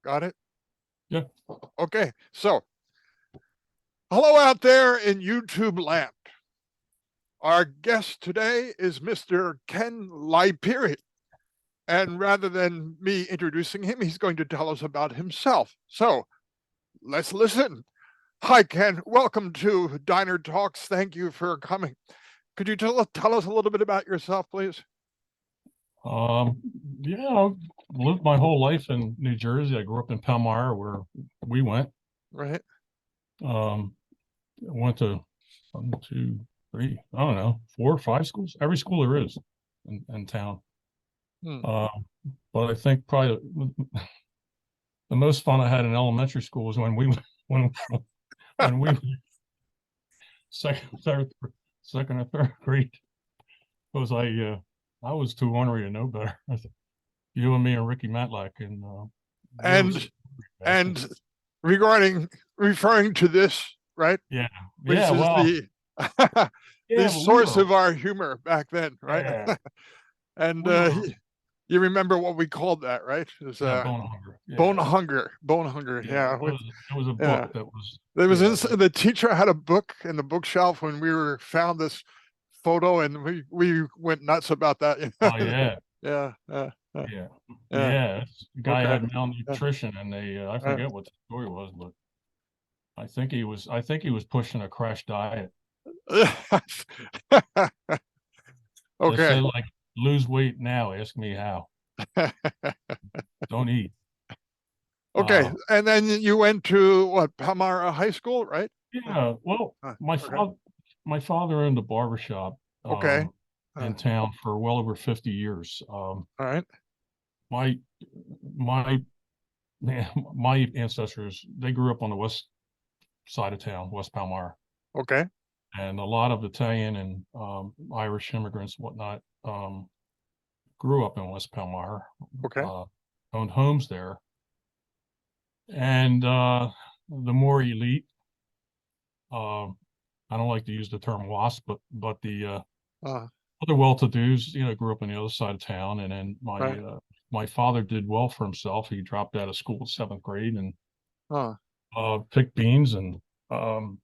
Got it? Yeah. Okay. So, hello out there in YouTube land. Our guest today is Mr. Ken Liperi. And rather than me introducing him, he's going to tell us about himself. So, let's listen. Hi, Ken. Welcome to Diner Talks. Thank you for coming. Could you tell us a little bit about yourself, please? Yeah, I've lived my whole life in New Jersey. I grew up in Palmyra, where we went. Right. I went to 1, 2, 3, I don't know, 4 or 5 schools. Every school there is in town. Hmm. But I think probably the most fun I had in elementary school was when we when we second or third grade, because I was too ornery to know better. You and me and Ricky Matlack and And referring to this, right? yeah, Which is well, the yeah, the but we source were, of our humor back then, right? yeah, And we were, you remember what we called that, right? It was yeah, bone hunger, bone yeah, hunger, bone hunger. yeah. Yeah, It was a book yeah. that was, There was yeah, the teacher had a book in the bookshelf when we found this photo, and we went nuts about that. oh yeah, Yeah, yeah, yeah. yeah. The guy Okay. had malnutrition, and I Uh, forget what the story was, but I think he was pushing a crash diet. They okay. said, like, lose weight now, ask me how. Don't eat. Okay, and then you went to what, Palmyra High School, right? Yeah, well, Okay. my father owned a barber shop Okay. in town for well over 50 years. All right. My my man, my ancestors, they grew up on the west side of town, West Palmyra, Okay. and a lot of Italian and Irish immigrants and whatnot grew up in West Palmyra, Okay. owned homes there, and the more elite. Uh, I don't like to use the term WASP, but the Uh, other well-to-dos, grew up on the other side of town, and then right. my father did well for himself. He dropped out of school in 7th grade and Uh, picked beans, and um,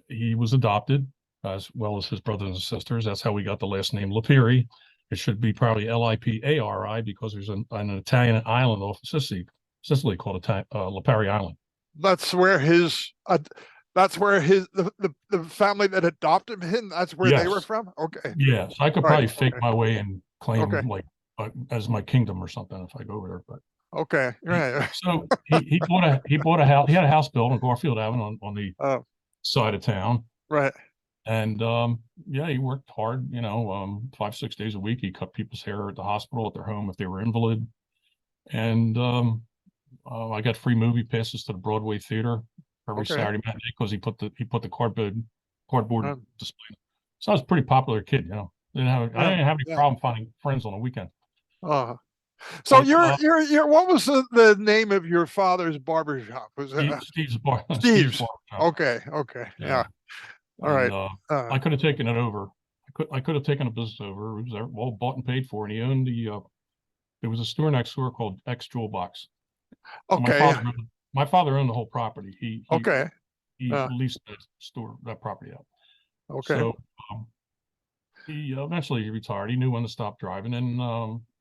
he was adopted as well as his brothers and sisters. That's how we got the last name Liperi. It should be probably Lipari because there's an Italian island off of Sicily called Lipari Island. that's where his that's where the family that adopted him, that's where they were Yes, from. Okay. yes, I could Right. probably fake Okay. my way and Okay. claim, like, as my kingdom or something if I go over there, but. Okay. Right. So he bought a house. He had a house built on Garfield Avenue on the Oh, side of town, right. and yeah, he worked hard. 5, 6 days a week. He cut people's hair at the hospital, at their home if they were invalid, and I got free movie passes to the Broadway theater every Okay. Saturday matinee because he put the cardboard Um, display. So I was a pretty popular kid. I didn't have any yeah. problem finding friends on the weekend. Uh, so But you're what was the name of your father's barber shop? Was it Steve's Steve's? barbershop. Okay. Okay. Yeah. Yeah. All And right. Uh, I could have taken it over. I could have taken a business over. It was all bought and paid for, and he owned there was a store next door called X Jewel Box. So okay. my father owned the whole property. Okay. He Uh, leased that property out. okay. So he eventually retired. He knew when to stop driving, and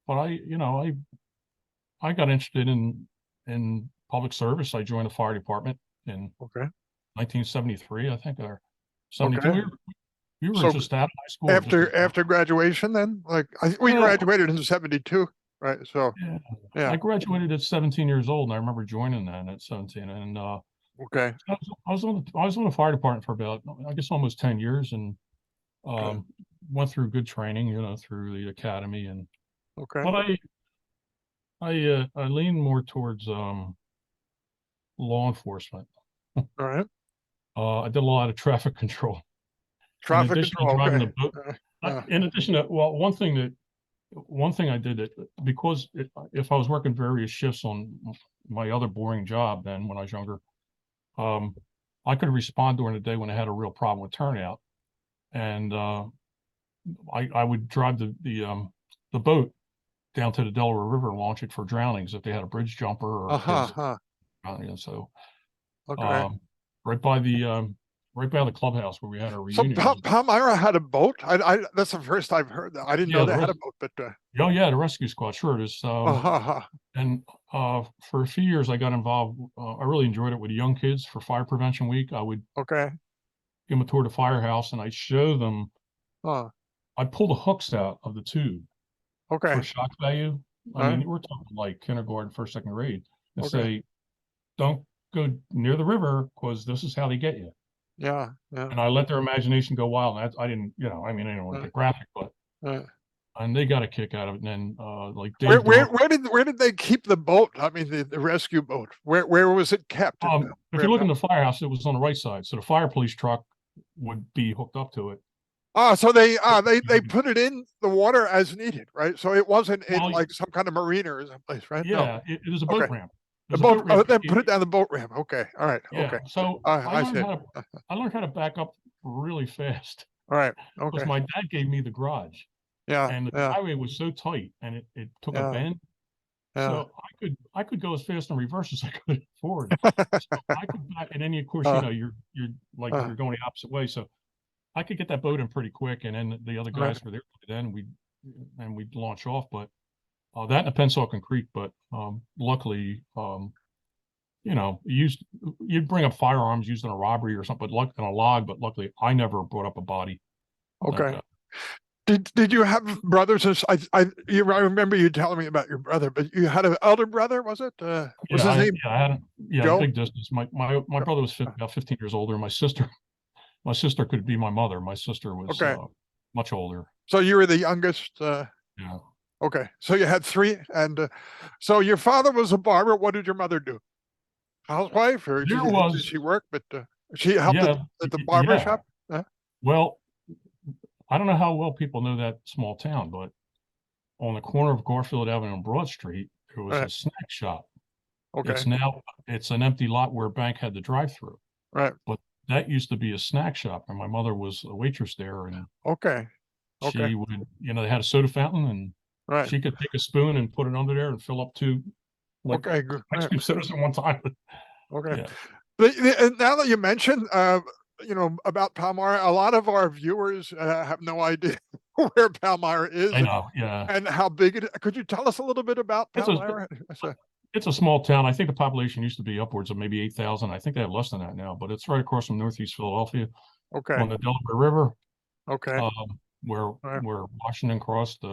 but I got interested in public service. I joined the fire department in Okay. 1973, I think, or 72. Okay. We were So just out of high school, just after graduation, then, like, we well, graduated in '72, right? So yeah. yeah. I graduated at 17 years old, and I remember joining that at 17. And Okay. I was on the fire department for about, I guess, almost 10 years, and Good. um, went through good training, through the academy. And Okay. but I lean more towards law enforcement. All right. I did a lot of traffic control. In Traffic addition to control. driving Okay. the boat, Uh, in addition to, well, one thing I did, that because if I was working various shifts on my other boring job then when I was younger, um, I could respond during the day when I had a real problem with turnout, and I would drive the boat down to the Delaware River and launch it for drownings if they had a bridge jumper or kids drowning. And so Okay. um, right by the clubhouse where we had our So reunion. Palmyra had a boat. That's the first I've heard that. I didn't know Yeah, they had a boat, but oh yeah, the rescue squad. Sure it is. And for a few years I got involved. I really enjoyed it with young kids for Fire Prevention Week. I would okay. give them a tour of the firehouse and I'd show them. Oh, I'd pull the hooks out of the tube for okay. shock value. I All right. mean, we're talking like kindergarten, first, second grade, and Okay. say, don't go near the river because this is how they get you. Yeah. Yeah. And I let their imagination go wild. And I didn't, I mean, I didn't want to get graphic, but and they got a kick out of it. And then like Dave where did they keep the boat? I mean, the rescue boat. Where was it kept? If you look in the firehouse, it was on the right side. So the fire police truck would be hooked up to it. So they put it in the water as needed, right? So it wasn't in like some kind of marina or someplace, right? Yeah, no. it was a boat ramp. The boat ramp. They put it down the boat ramp. Okay, all right. Yeah. Okay. So I learned how to back up really fast. All right. Okay. Because my dad gave me the garage. Yeah. And the highway was so tight, and it took a bend. Yeah. So I could go as fast in reverse as I could forward. So I could, and then of course you're like you're going the opposite way. So I could get that boat in pretty quick, and then the other guys were there. Then we'd launch off. But that and Pennsauken Creek. But luckily, you'd bring up firearms used in a robbery or something, but in a log. But luckily, I never brought up a body. Okay. Did you have brothers? I remember you telling me about your brother, but you had an elder brother, was it? Was his name? Yeah, I had a big distance. My brother was about 15 years older. My sister could be my mother. My sister was much older. So you were the youngest. Yeah. Okay. So you had three, and so your father was a barber. What did your mother do? Housewife, or did she work? But she helped at the barber shop. Well, I don't know how well people know that small town, but on the corner of Garfield Avenue and Broad Street, there was a snack shop. Okay. It's an empty lot where a bank had the drive-through. Right. But that used to be a snack shop, and my mother was a waitress there. And she would, they had a soda fountain, and she could take a spoon and put it under there and fill up two ice cream sodas at one time. Okay. Yeah. Now that you mentioned about Palmyra, a lot of our viewers have no idea where Palmyra is. I know, yeah. And how big it is. Could you tell us a little bit about Palmyra? It's a small town. I think the population used to be upwards of maybe 8,000. I think they have less than that now, but it's right across from Northeast Philadelphia. Okay. On the Delaware River. Okay. Where Washington crossed,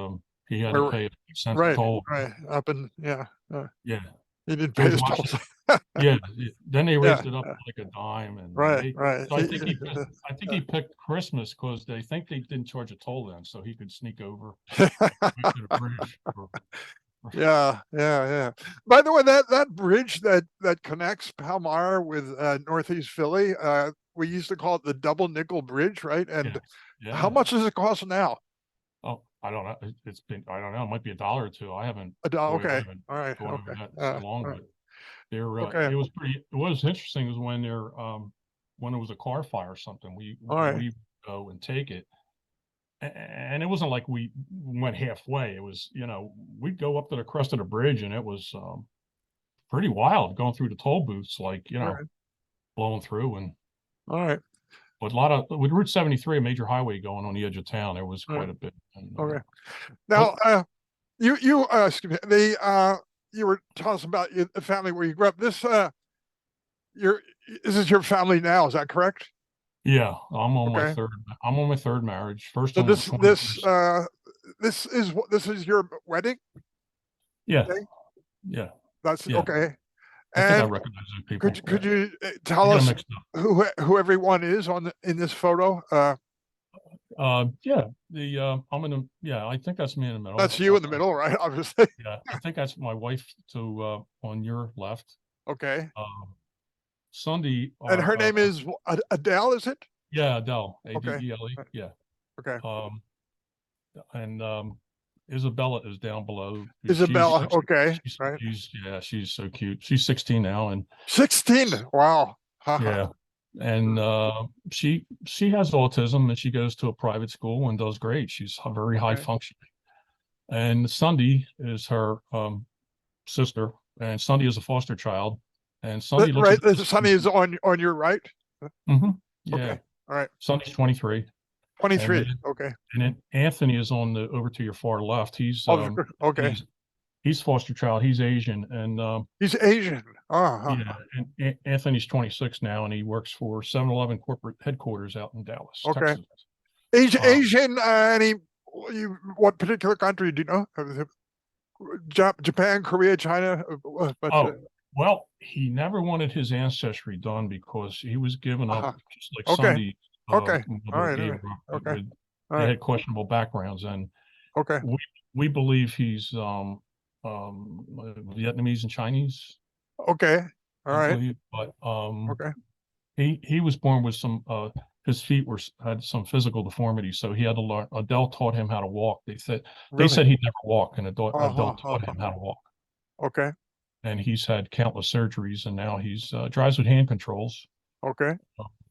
he had to pay a cent toll. Right. Up in yeah. He didn't pay his tolls. Yeah. Then they raised it up like a dime, and right. So I think he picked Christmas because they think they didn't charge a toll then, so he could sneak over to the bridge. Yeah. By the way, that bridge that connects Palmyra with Northeast Philly, we used to call it the Double Nickel Bridge, right? And how much does it cost now? Oh, I don't know. I don't know. It might be $1 or $2. I haven't. $1. Okay. All right. So long, but it was pretty. What was interesting was when there was a car fire or something, we go and take it. And it wasn't like we went halfway. It was, we'd go up to the crest of the bridge, and it was pretty wild going through the toll booths, blowing through. And all right. But with Route 73, a major highway going on the edge of town, there was quite a bit. And, okay. Now, you excuse me, you were telling us about the family where you grew up. This is your family now, is that correct? Yeah, I'm on my third marriage. First. So this is your wedding? Yeah. Okay? Yeah. That's okay. I think I recognize those people. Could you tell us who everyone is in this photo? Yeah. I'm in the I think that's me in the middle. That's you in the middle, right? Obviously. Yeah, I think that's my wife on your left. Okay. Sunday. And her name is Adele, is it? Yeah, Adele. Adele. Yeah. Okay. And Isabella is down below. Isabella, okay. She's so cute. She's 16 now, and 16. Wow. Yeah. And she has autism, and she goes to a private school and does great. She's very high functioning. And Sunday is her sister, and Sunday is a foster child, and Sunday looks Right, at the this. Sunny is on your right. Yeah, Okay, all right, Sunday's 23, and 23. then Okay, Anthony is on the over to your far left. oh, okay. He's foster child. He's Asian, and He's Asian. yeah, and Anthony's 26 now, and he works for 7-Eleven corporate headquarters out in Dallas, Okay. Texas. Asian. Any? What particular country do you know? Japan, Korea, China. But Oh, well, he never wanted his ancestry done because he was given up, uh just like okay, Sunday okay. All mother right, all gave right. her up. Okay, all They right. had questionable backgrounds, and Okay, we believe he's Vietnamese and Chinese, okay. All I right. believe, but Okay, he was born with some his feet had some physical deformity, so he had to learn. Adele taught him how to walk. They really. said he'd never walk, and Adele taught Uh-huh. him how to walk. Okay, And he's had countless surgeries, and now he's drives with hand controls, okay.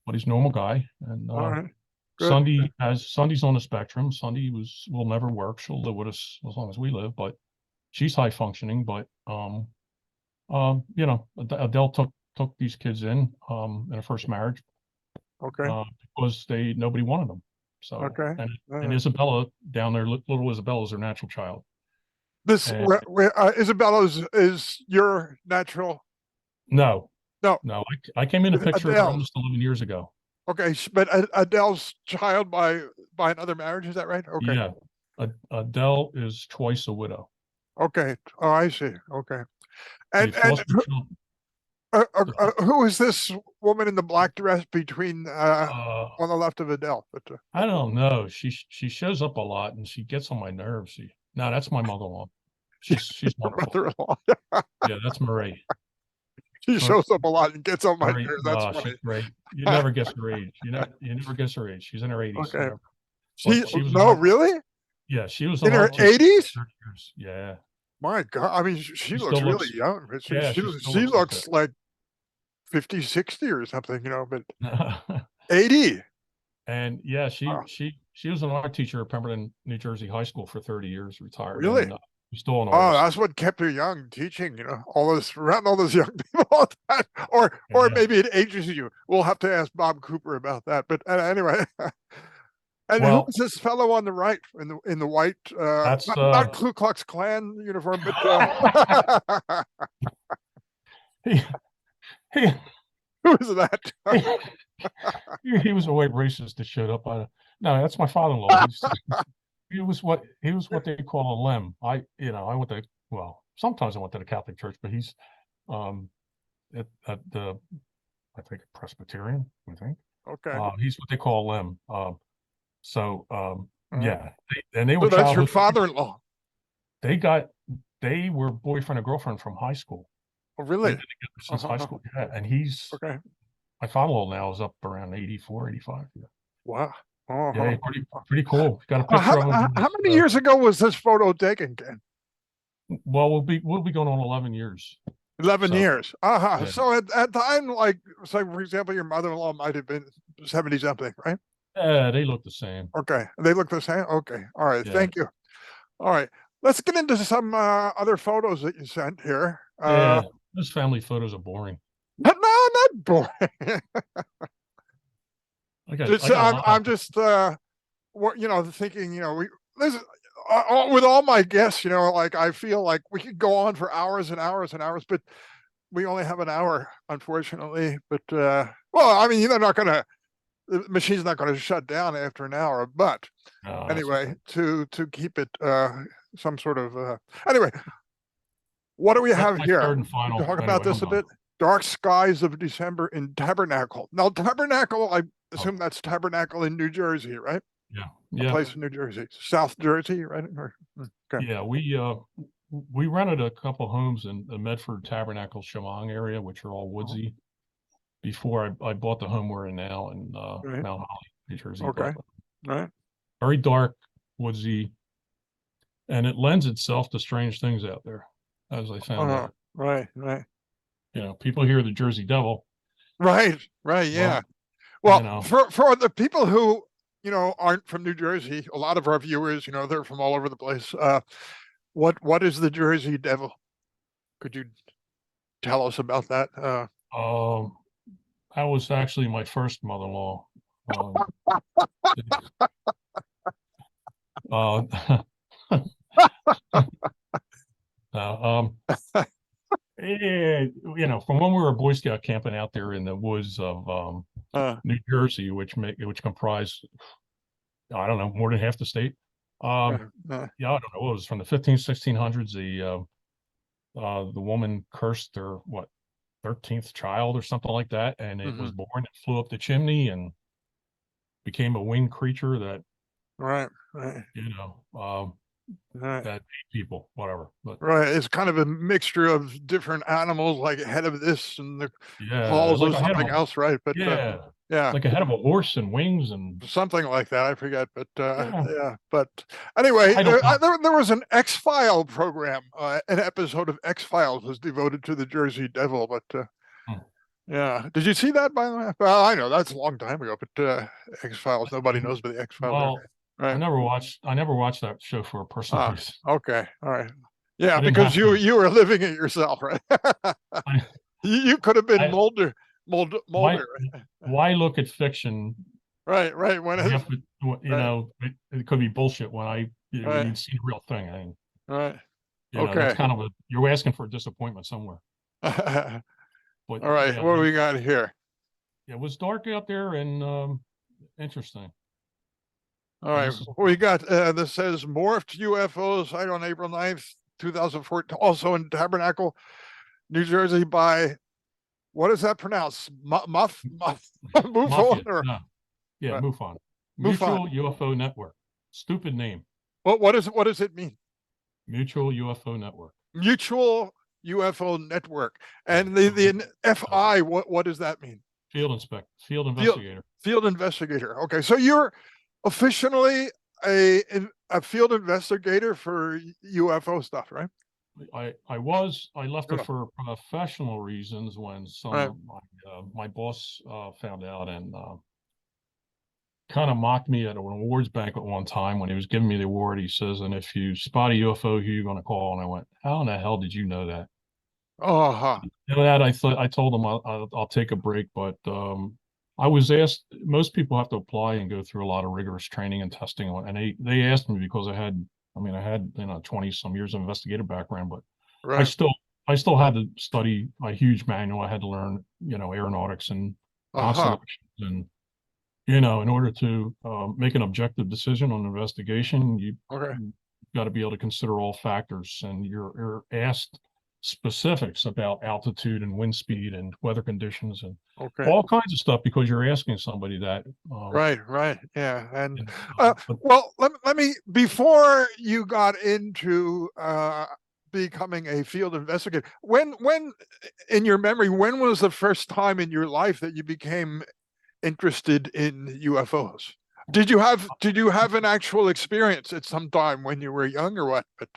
but he's a normal guy. And All right. Good. Sunday's on the spectrum. Sunday will never work. She'll live with us as long as we live, but she's high functioning. But Adele took these kids in her first marriage Okay. because nobody wanted them. So Okay. and Isabella down there, little Isabella is her natural child. This And Isabella's is your natural. no, No, no, I came in a picture of her Adele's. almost 11 years ago. Okay, but Adele's child by another marriage. Is that right? Okay. Yeah, Adele is twice a widow. Okay. Oh, I see. Okay. The And foster child, who is this woman in the black dress between uh, on the left of Adele? But I don't know. She shows up a lot and she gets on my nerves. No, that's my mother-in-law. She's your wonderful. mother-in-law. Yeah, that's Marie. She shows up a lot and gets on my Marie, nerves. That's she's funny. great. You never guess her age. You never guess her age. She's in her 80s, Okay. whatever. But she was an No, art. really? Yeah, she was an In her art teacher 80s? for 30 years. Yeah, My God. I mean, she she looks still really looks. young. But Yeah, she still she looks like looks like 50, 60 or something, but that. 80. And yeah, Wow. she was an art teacher at Pemberton, New Jersey High School for 30 years, retired, Really? and she's still an Oh, artist. that's what kept her young, teaching, all those around all those young people. All that. Or Yeah. maybe it ages you. We'll have to ask Bob Cooper about that. But anyway, and who Well, is this fellow on the right in the white, that's not Ku Klux Klan uniform, but he, he, who is that? he was a white racist that showed up. No, that's my father-in-law. He was what they call a limb. I went to, well, sometimes I went to the Catholic Church, but he's um at the, I think, Presbyterian, I think. Okay. He's what they call a limb. So Uh, yeah, and they so were that's your childhood. father-in-law. They were boyfriend and girlfriend from high school. Oh, They've really? been together since high school. Yeah, and he's Okay. my father-in-law now is up around 84, 85. Yeah, Wow. yeah, Uh-huh. pretty cool. Got a picture of him. How many years ago was this photo taken, Ken? Well, we'll be going on 11 years. 11 So years. yeah, So at the time, like, so for example, your mother-in-law might have been 70 something, right? they look the same. Okay. They look the same. Okay. All right. Yeah, Thank you. All right. Let's get into some other photos that you sent here. yeah. Those family photos are boring. But no, not boring. I got a lot I'm of just, thinking, this is, with all my guests, like I feel like we could go on for hours and hours and hours, but we only have an hour, unfortunately. But well, I mean, the machine's not going to shut down after an hour. But anyway, to keep it some sort of anyway, what do we that's have my here? third and final. Talk about Anyway, this I'm a done. bit. Dark skies of December in Tabernacle. Now, Tabernacle, I Oh, assume that's Tabernacle in New Jersey, right? yeah, A yeah, place in New Jersey, South Jersey, right? Okay. yeah. We rented a couple homes in the Medford Tabernacle Chemung area, which are all woodsy, before I bought the home we're in now in Right. Mount Holly, New Jersey. Okay. But Right. very dark, woodsy, and it lends itself to strange things out there, as I found out. Right. Right. People hear the Jersey Devil. Right. Right. Yeah. Well, Well, for the people who aren't from New Jersey, a lot of our viewers, they're from all over the place. What is the Jersey Devil? Could you tell us about that? Um, that was actually my first mother-in-law. Um, uh, um, from when we were Boy Scout camping out there in the woods of uh, New Jersey, which comprised, I don't know, more than half the state. uh, Um, uh, yeah, I don't know. It was from the 15, 1600s. The woman cursed her 13th child or something like that, and it was mhm. born. It flew up the chimney and became a winged creature that Right, right, that ate people, whatever. But right. It's kind of a mixture of different animals, like head of this and the yeah, paws of something else, right? But yeah, yeah, like a head of a horse and wings and something like that. I forget, but yeah. yeah. But anyway, I don't know. there was an X-File program. An episode of X-Files was devoted to the Jersey Devil. But Hmm. yeah, did you see that by the way? Well, I know that's a long time ago, but X-Files. Nobody knows what the X-Files are, Well, right? I never watched that show for a personal Ah, reason. okay, all right. Yeah, I didn't because have you to. you were living it yourself, right? I, You could have been I why Mulder, why look at fiction right. When is half it, right, it could be bullshit when right, you'd seen a real thing. I mean, right. that's Okay. kind of you're asking for a disappointment somewhere. All But right. yeah, What do we got here? it was dark out there and interesting. All And right. this is What we got? This says morphed UFO sighted on April 9th, 2014, also in Tabernacle, New Jersey by, what is that pronounced? Mufon Mafia. or No, yeah, what? MUFON, Mufon. Mutual UFO Network. Stupid name, What does it mean? Mutual UFO Network. Mutual UFO Network. Yeah, And the FI, what does that mean? field Field investigator. field investigator. Okay, so you're officially a field investigator for UFO stuff, right? I left it Yeah. for professional reasons when Right. my boss found out and kind of mocked me at an awards banquet one time when he was giving me the award. He says, "And if you spot a UFO, who are you going to call?" And I went, "How in the hell did you know that?" Oh, huh. That I told him I'll take a break, but I was asked. Most people have to apply and go through a lot of rigorous training and testing, and they asked me because I had 20 some years of investigative background, but I Right. still I still had to study a huge manual. I had to learn aeronautics and Uh-huh. constellations and in order to make an objective decision on an investigation, Okay. you got to be able to consider all factors, and you're asked specifics about altitude and wind speed and weather conditions and Okay. all kinds of stuff because you're asking somebody that. Right. Yeah. And And, but well, let me before you got into becoming a field investigator, when in your memory, when was the first time in your life that you became interested in UFOs? Did you have an actual experience at some time when you were young or what? But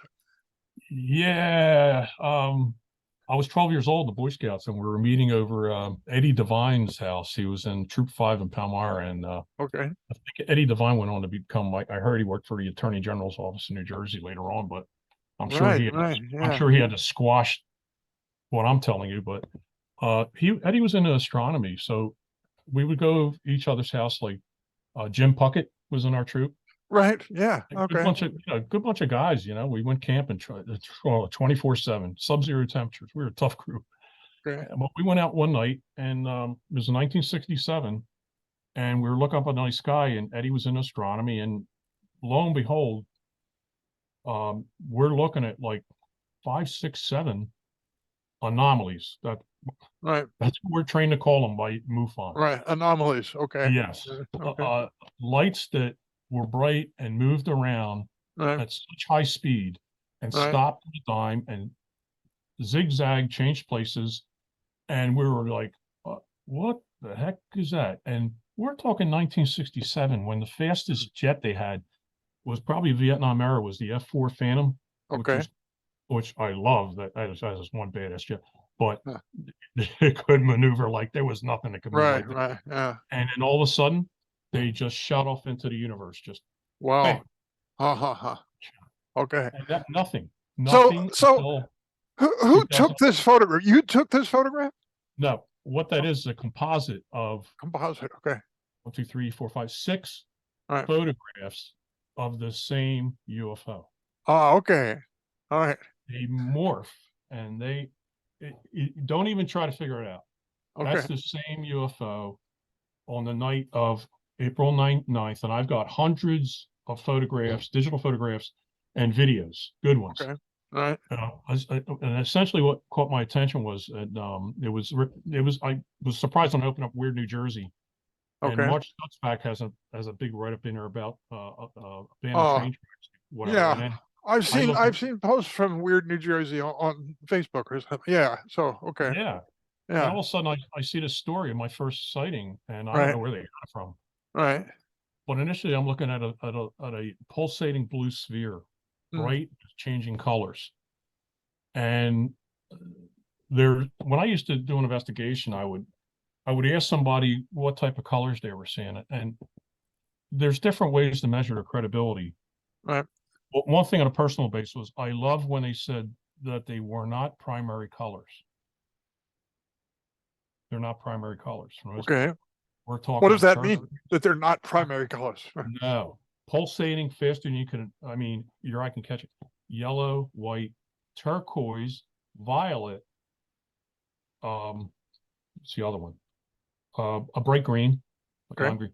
yeah, I was 12 years old in the Boy Scouts, and we were meeting over Eddie Devine's house. He was in Troop 5 in Palmyra, and okay. I think Eddie Devine went on to become like I heard he worked for the Attorney General's office in New Jersey later on, but Right. I'm Yeah. sure he had to squash what I'm telling you. But he Eddie was into astronomy, so we would go to each other's house. Like Jim Puckett was in our troop. Right. Yeah. A good Okay. bunch of good bunch of guys. We went camping 24/7, sub-zero temperatures. We were a tough group. Okay. But we went out one night, and it was 1967, and we were looking up at the night sky, and Eddie was in astronomy, and lo and behold, we're looking at like five, six, seven anomalies. Right. That's what we're trained to call them by MUFON. Right. Anomalies. Okay. Yes, Okay. lights that were bright and moved around Right. at such high speed and Right. stopped at a dime and zigzag, changed places, and we were like, "What the heck is that?" And we're talking 1967 when the fastest jet they had was probably Vietnam era was the F-4 Phantom, which Okay. was which I love that is one badass jet, but Huh. it could maneuver like there was nothing that could move like that. Right. Yeah. And then all of a sudden, They just shot off into the universe, just Wow. bam. Ha ha ha. Okay. And that nothing, So, nothing so until who 2000. took this photograph? You took this photograph? No, what that is a composite of Composite. Okay. 1, 2, 3, 4, 5, 6 All right. photographs of the same UFO. Oh, okay. All right. They morph and don't even try to figure it out. Okay. That's the same UFO on the night of April 9th. And I've got hundreds of photographs, digital photographs, and videos, good ones. Okay. All right. And essentially, what caught my attention was I was surprised when I opened up Weird New Jersey, and Okay. March Stutzback has a big write up in there about a band of Oh, train tracks, whatever. And yeah. then I've I seen looked at, I've seen posts from Weird New Jersey on Facebook or something. Yeah. So okay. yeah, and Yeah. all of a sudden I see this story of my first sighting, and I don't Right. know where they got it from. Right. But initially, I'm looking at a pulsating blue sphere, Mm, bright, changing colors. And there, when I used to do an investigation, I would ask somebody what type of colors they were seeing, and there's different ways to measure their credibility. right. But one thing on a personal basis was I love when they said that they were not primary colors. They're not primary colors. For the most part. Okay. We're What does talking that turquoise. mean? That they're not primary colors? No, pulsating faster than you can. I mean, your eye can catch it. Yellow, white, turquoise, violet. What's the other one? A bright green, like a Okay. lime green.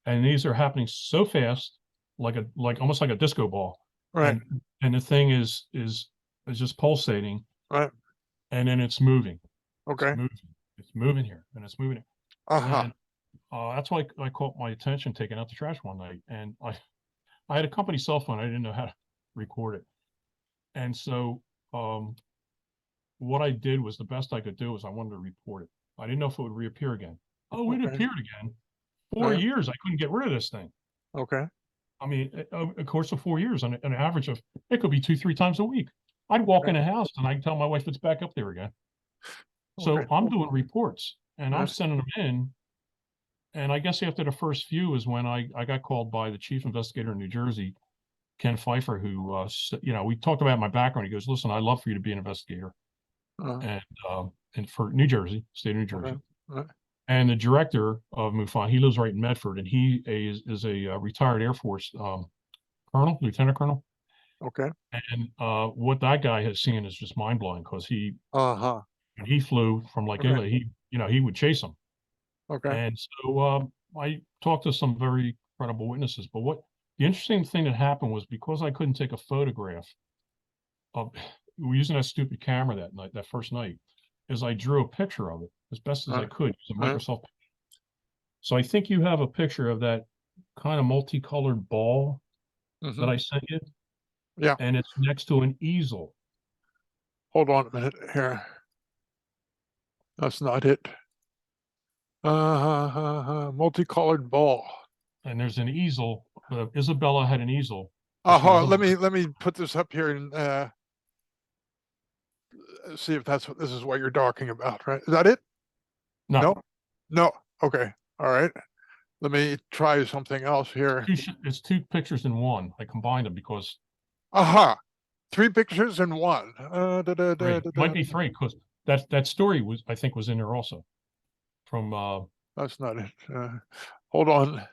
And these are happening so fast, like almost like a disco ball. Right. And the thing is just pulsating, Right. and then it's moving. It's Okay. moving. It's moving here, and it's moving. Uh-huh. And that's why I caught my attention taking out the trash one night, and I had a company cell phone. I didn't know how to record it, and so what I did was the best I could do was I wanted to report it. I didn't know if it would reappear again. Oh, it Okay. appeared again. Four Right. years, I couldn't get rid of this thing. Okay. I mean, over the course of 4 years, on an average of it could be 2, 3 times a week. I'd walk in Okay. a house and I'd tell my wife it's back up there again. Okay. So I'm doing reports and I'm Right. sending them in. And I guess after the first few is when I got called by the chief investigator in New Jersey, Ken Pfeiffer, who, we talked about my background. He goes, listen, I'd love for you to be an investigator. Uh, And for New Jersey, state of New okay. Jersey. Right. And the director of MUFON, he lives right in Medford, and he is a retired Air Force colonel, lieutenant colonel. Okay. And what that guy has seen is just mind blowing because Uh-huh. when he flew from like Okay. England, he would chase them. Okay. And so I talked to some very credible witnesses. But what the interesting thing that happened was because I couldn't take a photograph of, we were using that stupid camera that night, that first night, is I drew a picture of it as best as I Right. could using Right. Microsoft. So I think you have a picture of that kind of multicolored ball that Mm-hmm. I sent you, Yeah. and it's next to an easel. Hold on a minute here. That's not it. Multicolored ball. And there's an easel. Isabella had an easel. She Uh-huh. was Let me put this up here and see if this is what you're talking about, right? Is that it? no, No? No. Okay. All right. Let me try something else here. it's two pictures in one. I combined them because Aha. 3 pictures in one. might be three because that story was I think was in there also from That's not it. Hold on.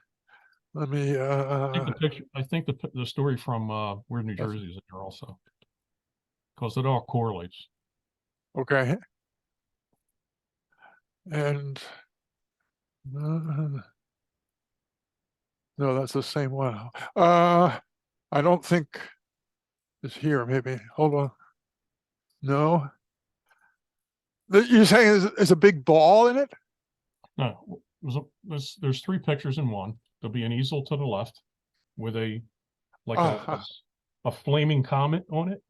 Let me I think the picture. I think the story from Weird New that's Jersey is in there also because it all correlates. okay. And no, that's the same one. I don't think it's here. Maybe. Hold on. No. You're saying there's a big ball in it? No, there's three pictures in one. There'll be an easel to the left with like Uh, a flaming comet on it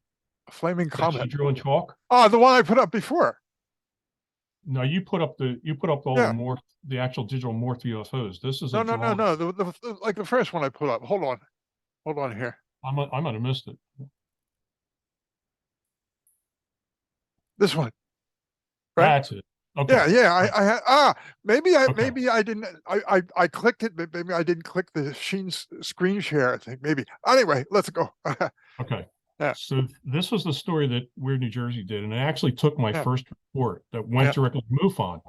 a flaming that she comet. drew in chalk. Oh, the one I put up before. No, you put up all Yeah. the actual digital morph UFOs. This is a No, no, no, drawing. no. Like the first one I put up. Hold on. Hold on here. I might have missed it. This one, right? That's it. Okay. Yeah. I had Okay. maybe I didn't I clicked it, but maybe I didn't click the screen share. I think maybe. Anyway, let's go. Okay. Yeah, So this was the story that Weird New Jersey did, and it actually took my yeah, first report that went yeah. directly to MUFON.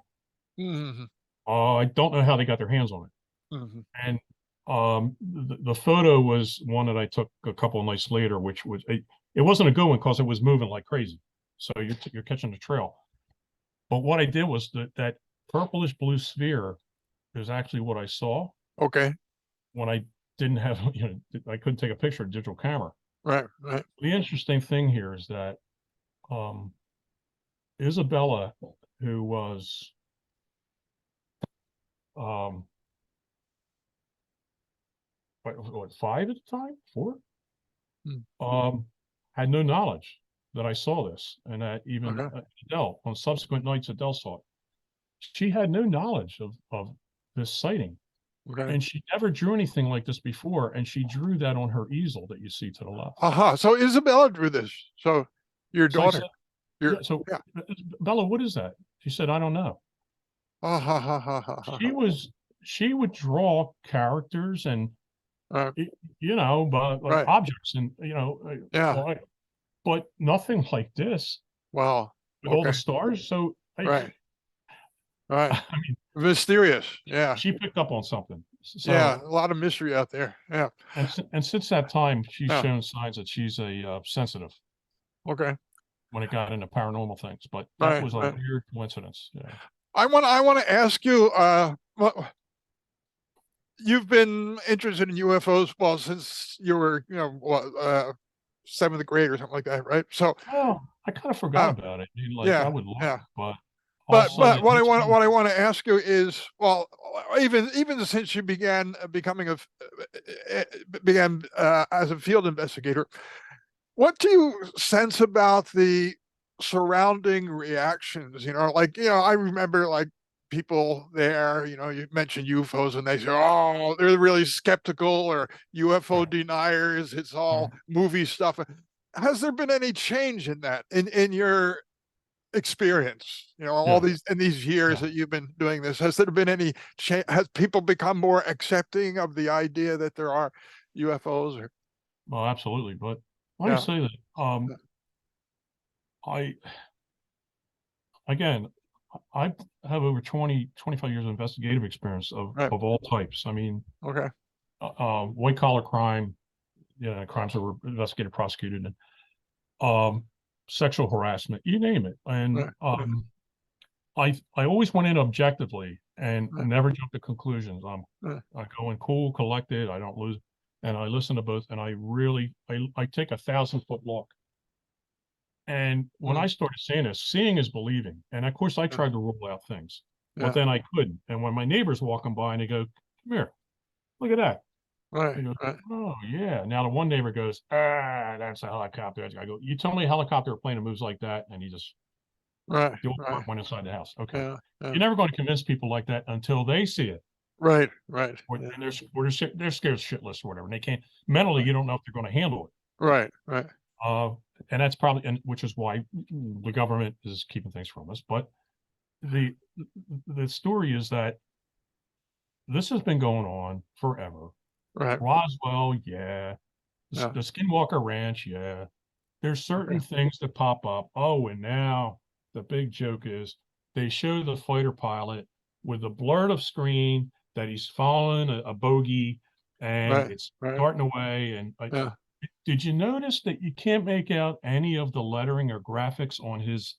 Hmm. I don't know how they got their hands on it. Hmm. And the photo was one that I took a couple of nights later, which was it wasn't a good one because it was moving like crazy. So you're catching the trail. But what I did was that purplish blue sphere is actually what I saw Okay. when I didn't have, I couldn't take a picture of digital camera. Right. Right. The interesting thing here is that um, Isabella, who was um, what, five at the time, four, Mm. um, had no knowledge that I saw this, and that even Okay. Adele, on subsequent nights, Adele saw it. She had no knowledge of this sighting, Okay. and she never drew anything like this before, and she drew that on her easel that you see to the left. Aha. So Isabella drew this. So your So I daughter, said, yeah. your So yeah. Bella, what is that? She said, I don't know. Ah, ha, ha, ha, ha, ha, She was she would draw characters and ha. but like Right. objects and Yeah. well, but nothing like this Wow. with all Okay. the stars. So Right. Right. I mean, Mysterious. Yeah. she picked up on something. Yeah. So A lot of mystery out there. Yeah. and since that time, she's Yeah. shown signs that she's a sensitive Okay. when it got into paranormal things. But that Right. was a Right. weird coincidence. Yeah. I want to ask you, you've been interested in UFOs, well, since you were, what, seventh grade or something like that, right? So, Well, I kind of forgot uh, about it. I mean, like I yeah, would look, yeah. but all of a sudden But it hits me. what I want to ask you is, well, even since you began becoming began as a field investigator, what do you sense about the surrounding reactions? I remember like people there, you mentioned UFOs and they say, oh, they're really skeptical or UFO Right, deniers. It's all right, movie stuff. Has there been any change in that in your experience? All yeah, these in these years yeah. that you've been doing this, has there been any change? Has people become more accepting of the idea that there are UFOs? Or Well, absolutely. But let me yeah, say that I again I have over 25 years of investigative experience right, of all types. I mean, okay, white collar crime, crimes that were investigated, prosecuted, and um, sexual harassment, you name it. And right, right, I always went in objectively and right, never jumped to conclusions. right, I go in cool, collected. I don't lose, and I listen to both. And I really I take 1,000 foot look. And when mm, I started seeing this, seeing is believing. And of course, I yeah, tried to rule out things, but yeah, then I couldn't. And when my neighbor's walking by and they go, "Come here, look at that," right, I go, right, "Oh yeah." Now the one neighbor goes, "Ah, that's a helicopter." I go, "You tell me a helicopter or plane that moves like that?" And he just right, the old right, part went inside the house. Okay, yeah, yeah, you're never going to convince people like that until they see it, right, right, or, yeah, and they're scared shitless or whatever, and they can't mentally. right, You don't know if they're going to handle it. right, right, Uh, and that's probably and which is why the government is keeping things from us. But the the story is that this has been going on forever. right, Roswell, yeah. yeah, The Skinwalker Ranch, yeah. There's okay, certain things that pop up. Oh, and now the big joke is they show the fighter pilot with a blurred of screen that he's following a bogey and right, it's right, darting away. And yeah, did you notice that you can't make out any of the lettering or graphics on his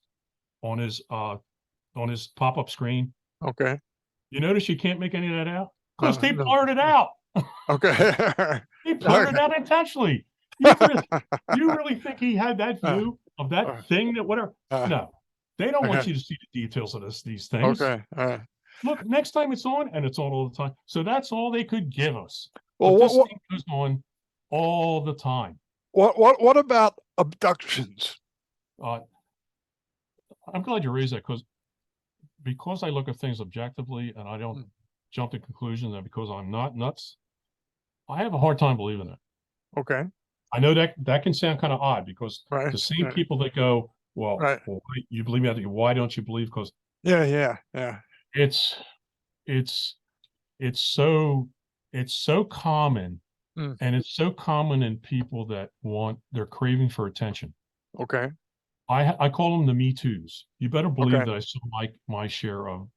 uh on his pop-up screen? okay, You notice you can't make any of that out? Because they no, blurred it out. okay, He blurred it okay, out intentionally. You really, you really think he had that uh, view of that uh, thing that whatever? uh, No, they don't want okay, you to see the details of these things. okay, all right. Look, next time it's on, and it's on all the time. So that's all they could give us. Well, But this thing goes on all the time. what about abductions? Uh, I'm glad you raised that because I look at things objectively and I don't Mm, jump to conclusions, and because I'm not nuts, I have a hard time believing it. okay, I know that that can sound kind of odd because right, the same right, people that go, right, well, you believe me? Why don't you believe? Because Yeah. It's it's it's so it's so common, Mm, and it's so common in people that they're craving for attention. okay. I call them the Me Too's. You better believe Okay. that I saw my share of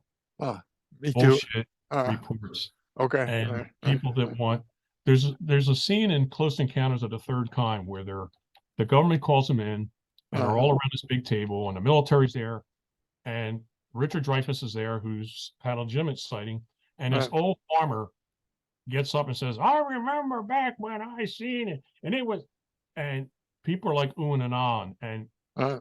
Uh, Me too. bullshit Uh, reports okay. and people that want. There's a scene in Close Encounters of the Third Kind where the government calls them in, and they're all around this big table, and the military's there, and Richard Dreyfuss is there, who's had a legitimate sighting, and this uh, old farmer gets up and says, "I remember back when I seen it, and it was," and people are like oohing and on, and uh,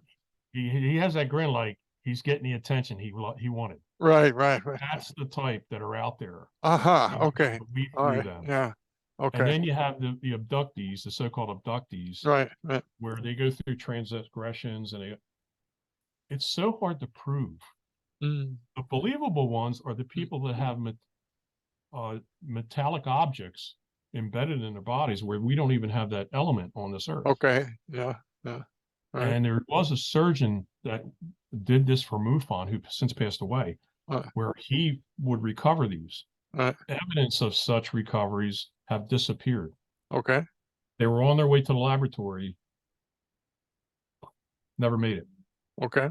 he has that grin like he's getting the attention he wanted. right. That's the type that are out there, Uh-huh. and you Okay. weed All through right. them. Yeah. And Okay. then you have the abductees, the so-called abductees, Right. where they go through transgressions, and it's so hard to prove. Mm, The believable ones are the mm, people that have metallic objects embedded in their bodies where we don't even have that element on this earth. okay. Yeah. Right. And there was a surgeon that did this for MUFON, who since passed away, Uh, where he would recover these. right. Evidence of such recoveries have disappeared. Okay. They were on their way to the laboratory, never made it. Okay.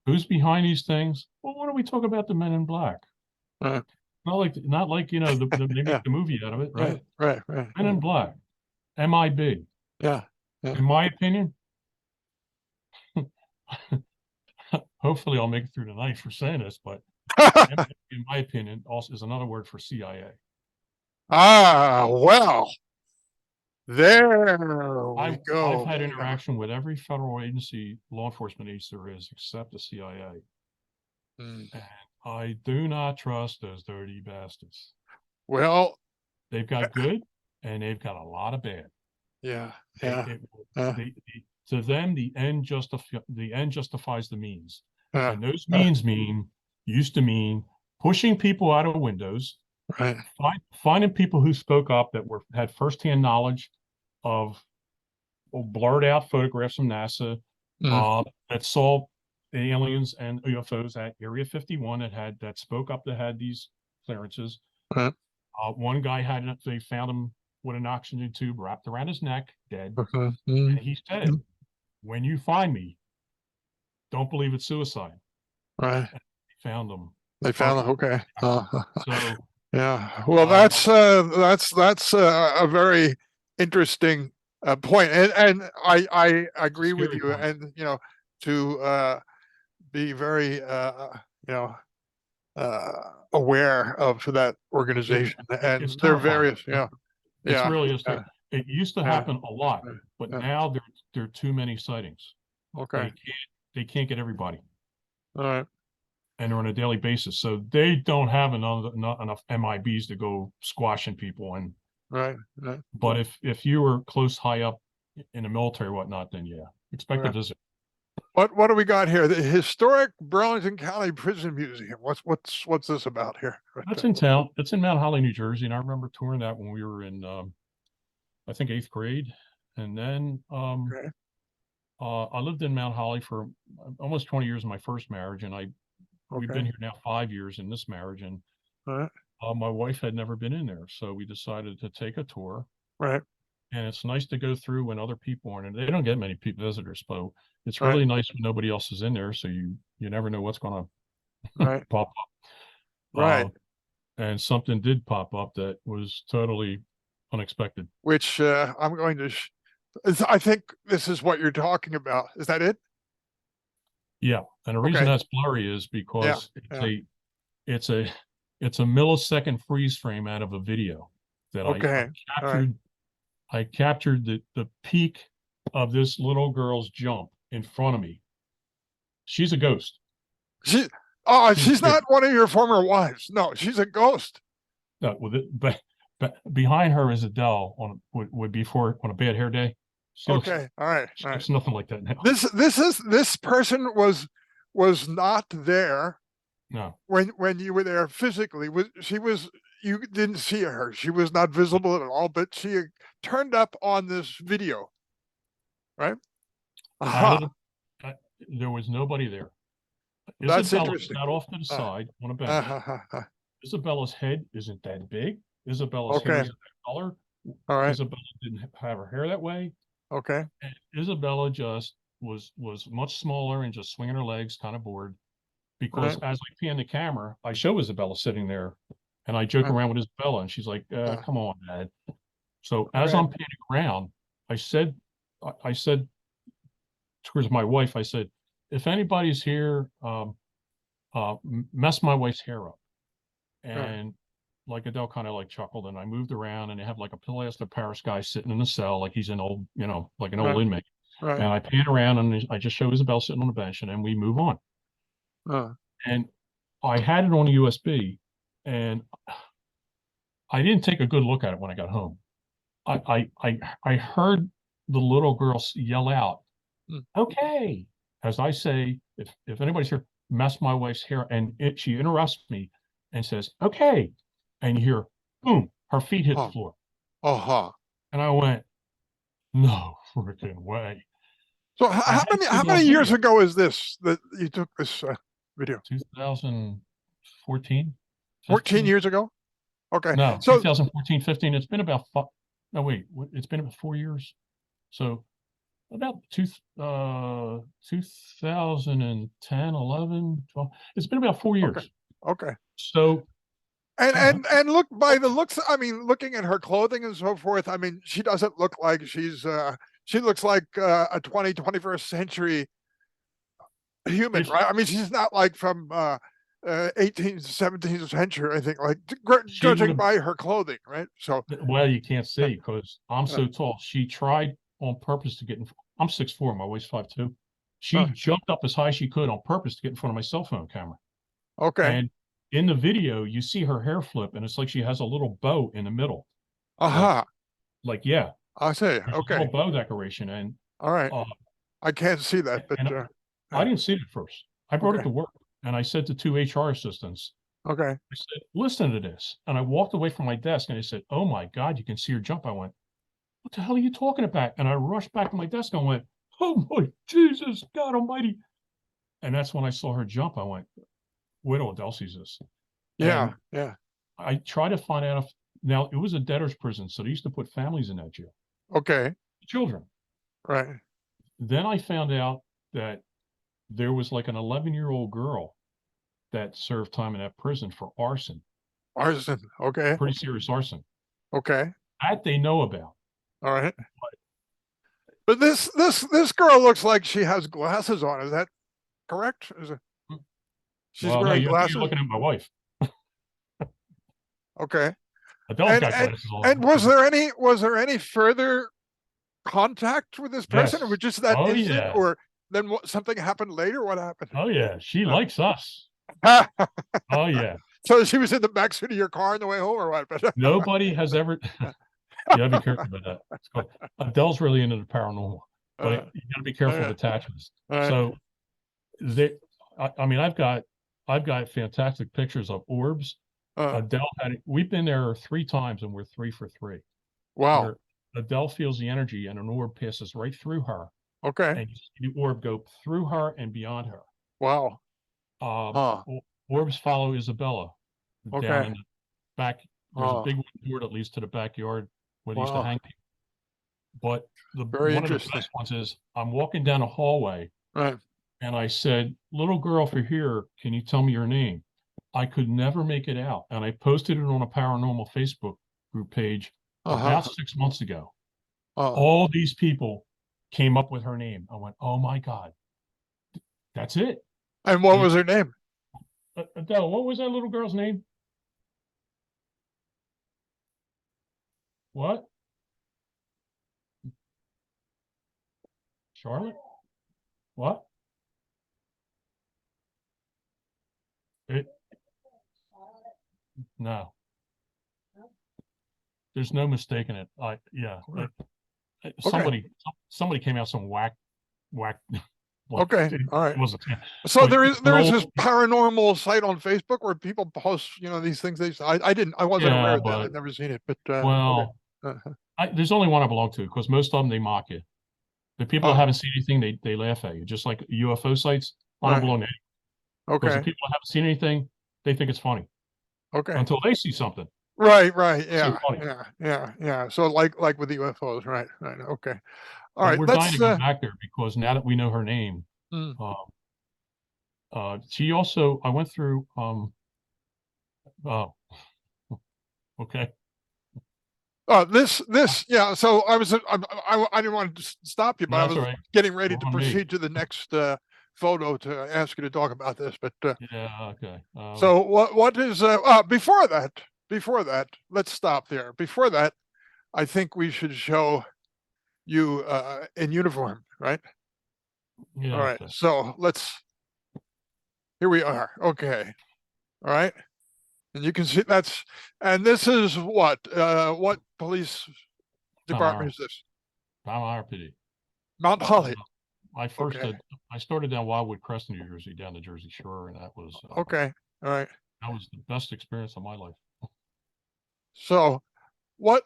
Who's behind these things? Well, why don't we talk about the Men in Black? Uh, Not like they make yeah. the movie out of it, right? Right. Men in Black, MIB. Yeah. Yeah. In my opinion, hopefully I'll make it through the night for saying this, but in my opinion, also is another word for CIA. Well, there we I've go. had Yeah. interaction with every federal agency, law enforcement agency there is, except the CIA. Mm. And I do not trust those dirty bastards. Well, They've got good, and they've got a lot of bad. yeah. It, Yeah. it, Uh, to them, the end justifies the means, uh, and those uh, means used to mean pushing people out of windows, right. finding people who spoke up that had firsthand knowledge of blurred out photographs from NASA Mm, that saw the aliens and UFOs at Area 51 that spoke up that had these clearances. right. One guy they found him with an oxygen tube wrapped around his neck, dead. Mm, mm, And he said it, when you find me, don't believe it's suicide. right. And they found him. They found it. Okay. So, Yeah. Well, um, that's a very interesting point, and I it's a agree with scary you, point. and to be very aware of that It, organization it's and their terrifying. various. It's Yeah, really is. yeah, It used to yeah, happen a lot, but yeah. now there are too many sightings. Okay. They can't get everybody, All right. and they're on a daily basis. So they don't have not enough MIBs to go squashing people. Right. But if you were close, high up in the military, or whatnot, then yeah, expect a Okay. visit. What do we got here? The historic Burlington County Prison Museum. What's this about here? That's in town. It's in Mount Holly, New Jersey, and I remember touring that when we were in, I think, eighth grade. And then Okay. I lived in Mount Holly for almost 20 years in my first marriage, and we've been Okay. here now 5 years in this marriage, and All right. my wife had never been in there, so we decided to take a tour. Right. And it's nice to go through when other people aren't, and they don't get many people visitors, but it's Right. really nice when nobody else is in there, so you never know what's going to Right. pop up. Right. And something did pop up that was totally unexpected. Which I'm going to. I think this is what you're talking about. Is that it? Yeah, and the reason Okay. that's blurry is Yeah. because Yeah. it's a it's a millisecond freeze frame out of a video that I Okay. All right. captured. I captured the peak of this little girl's jump in front of me. She's a ghost. She. She's She's here. not one of your former wives. No, she's a ghost. No, with it, but behind her is Adele would be for on a bad hair day. She looks Okay. All right. she All right. looks nothing like that now. This person was not there No, when you were there physically. You didn't see her. She was not visible at all, but she turned up on this video, right? I Aha. didn't. There was nobody there. That's Isabella interesting. sat off to the Uh, side on a uh, bench. uh, uh, Isabella's head isn't that big. Isabella's hair okay. isn't that color. All right. Isabella didn't have her hair that way. Okay. And Isabella just was much smaller and just swinging her legs, kind of bored. Because Right. as I pan the camera, I show Isabella sitting there, and I joke Right. around with Isabella, and she's like, Uh, "Come on, Dad." So as okay. I'm panning around, I said towards my wife, I said, "If anybody's here, mess my wife's hair up." Right. And like Adele kind of like chuckled, and I moved around, and they have like a plaster Paris guy sitting in a cell, like he's an old, like an old Right. inmate. Right. And I pan around, and I just show Isabel sitting on the bench, and then we move on. Uh, And I had it on a USB, and I didn't take a good look at it when I got home. I heard the little girl yell out, mm, "Okay!" As I say, if anybody's here, mess my wife's hair, and she interrupts me and says, "Okay," and you hear, boom, her feet hit the huh. floor, Uh-huh. and I went, "No freaking way!" So I how had it many on years video, ago is this that you took this video? 2014, 14 15. years ago? Okay. No, So 2014, 15. It's been about no, wait, it's been about 4 years. So about 2010, 11, 12. It's been about 4 years. okay. Okay. So And look, by the looks, I mean, looking at her clothing and so forth, I mean, she doesn't look like she looks like a 21st century human, if right? I mean, she's not like from 18th, 17th century, I think, like she would judging have, by her clothing, right? So, well, you can't uh, see because I'm uh, so tall. She tried on purpose to get in. I'm 6'4", my waist 5'2". She uh, jumped up as high as she could on purpose to get in front of my cell phone camera. okay. And in the video, you see her hair flip, and it's like she has a little bow in the middle. Like, Aha. yeah, I see. there's a Okay. little bow decoration. And All right. uh, I can't see that, but and I yeah. didn't see it at first. I brought it Okay. to work, and I said to two HR assistants, Okay. I said, "Listen to this." And I walked away from my desk, and I said, "Oh my God, you can see her jump." I went, "What the hell are you talking about?" And I rushed back to my desk and went, "Oh my Jesus, God Almighty!" And that's when I saw her jump. I went, "Wait till Adele sees this." Yeah. And Yeah. I tried to find out if now it was a debtor's prison, so they used to put families in that jail, Okay. children. Right. Then I found out that there was like an 11-year-old girl that served time in that prison for arson, Arson. Okay. pretty serious arson. Okay. That they know about. All right. But this girl looks like she has glasses on. Is that correct? Is it, she's Well, no, wearing I think you're glasses? looking at my wife. Okay. Adele's And got and glasses on. and was there any further contact with this person, or was Yes. just that Oh instant, yeah. or then something happened later? What happened? Oh yeah. She likes us. Oh yeah. So she was in the backseat of your car on the way home, or what? But Nobody has ever. You gotta be careful about that. It's called, Adele's really into the paranormal, but you gotta be careful of okay. attachments. All right. So they, I mean, I've got fantastic pictures of orbs. Uh, Adele had it. We've been there 3 times, and we're 3 for 3. wow. Where Adele feels the energy, and an orb passes right through her, Okay. and you see the orb go through her and beyond her. Wow. Huh. Orbs follow Isabella down Okay. in the back. There's a Oh, big door that leads to the backyard where they used to wow. hang people. But the Very one of the interesting. best ones is I'm walking down a hallway, Right. and I said, "Little girl, if you're here, can you tell me your name?" I could never make it out, and I posted it on a paranormal Facebook group page about Uh-huh. 6 months ago. Oh. All these people came up with her name. I went, "Oh my God, that's it." And what And was her name? Adele, what was that little girl's name? What? Charlotte? What? It, no, there's no mistaking it. Yeah, Okay. somebody came out some whack. Like Okay. it All right. wasn't, So but it's an there is old, this paranormal site on Facebook where people post, these things. I wasn't aware yeah, of that. but I'd never seen it, but okay. well, Uh-huh. there's only one I belong to because most of them they mock you. The people that Oh, haven't seen anything, they laugh at you, just like UFO sites. I don't right, belong to Because the Okay. people that haven't seen anything, they think it's funny Okay. until they see something. Right. Right. It's so Yeah. funny. Yeah. Yeah. Yeah. So like with the UFOs. Right. Right. Okay. All But right. we're dying to Let's. go back there because now that we know her name, Mm. uh, she also, I went through, oh, okay. Oh, yeah. So I didn't want to stop you, but No, I that's was all right. getting ready We're to on me. proceed to the next photo to ask you to talk about this. But Yeah, okay. so what is before that, let's stop there. Before that, I think we should show you in uniform, right? All Yeah, right. okay. So here we are. Okay. All right. And you can see and this is what police department Palmyra, is this? Palmyra PD. Mount Holly. I first Okay. did, I started down Wildwood Crest, New Jersey, down the Jersey Shore, and Okay. All right. that was the best experience of my life. So what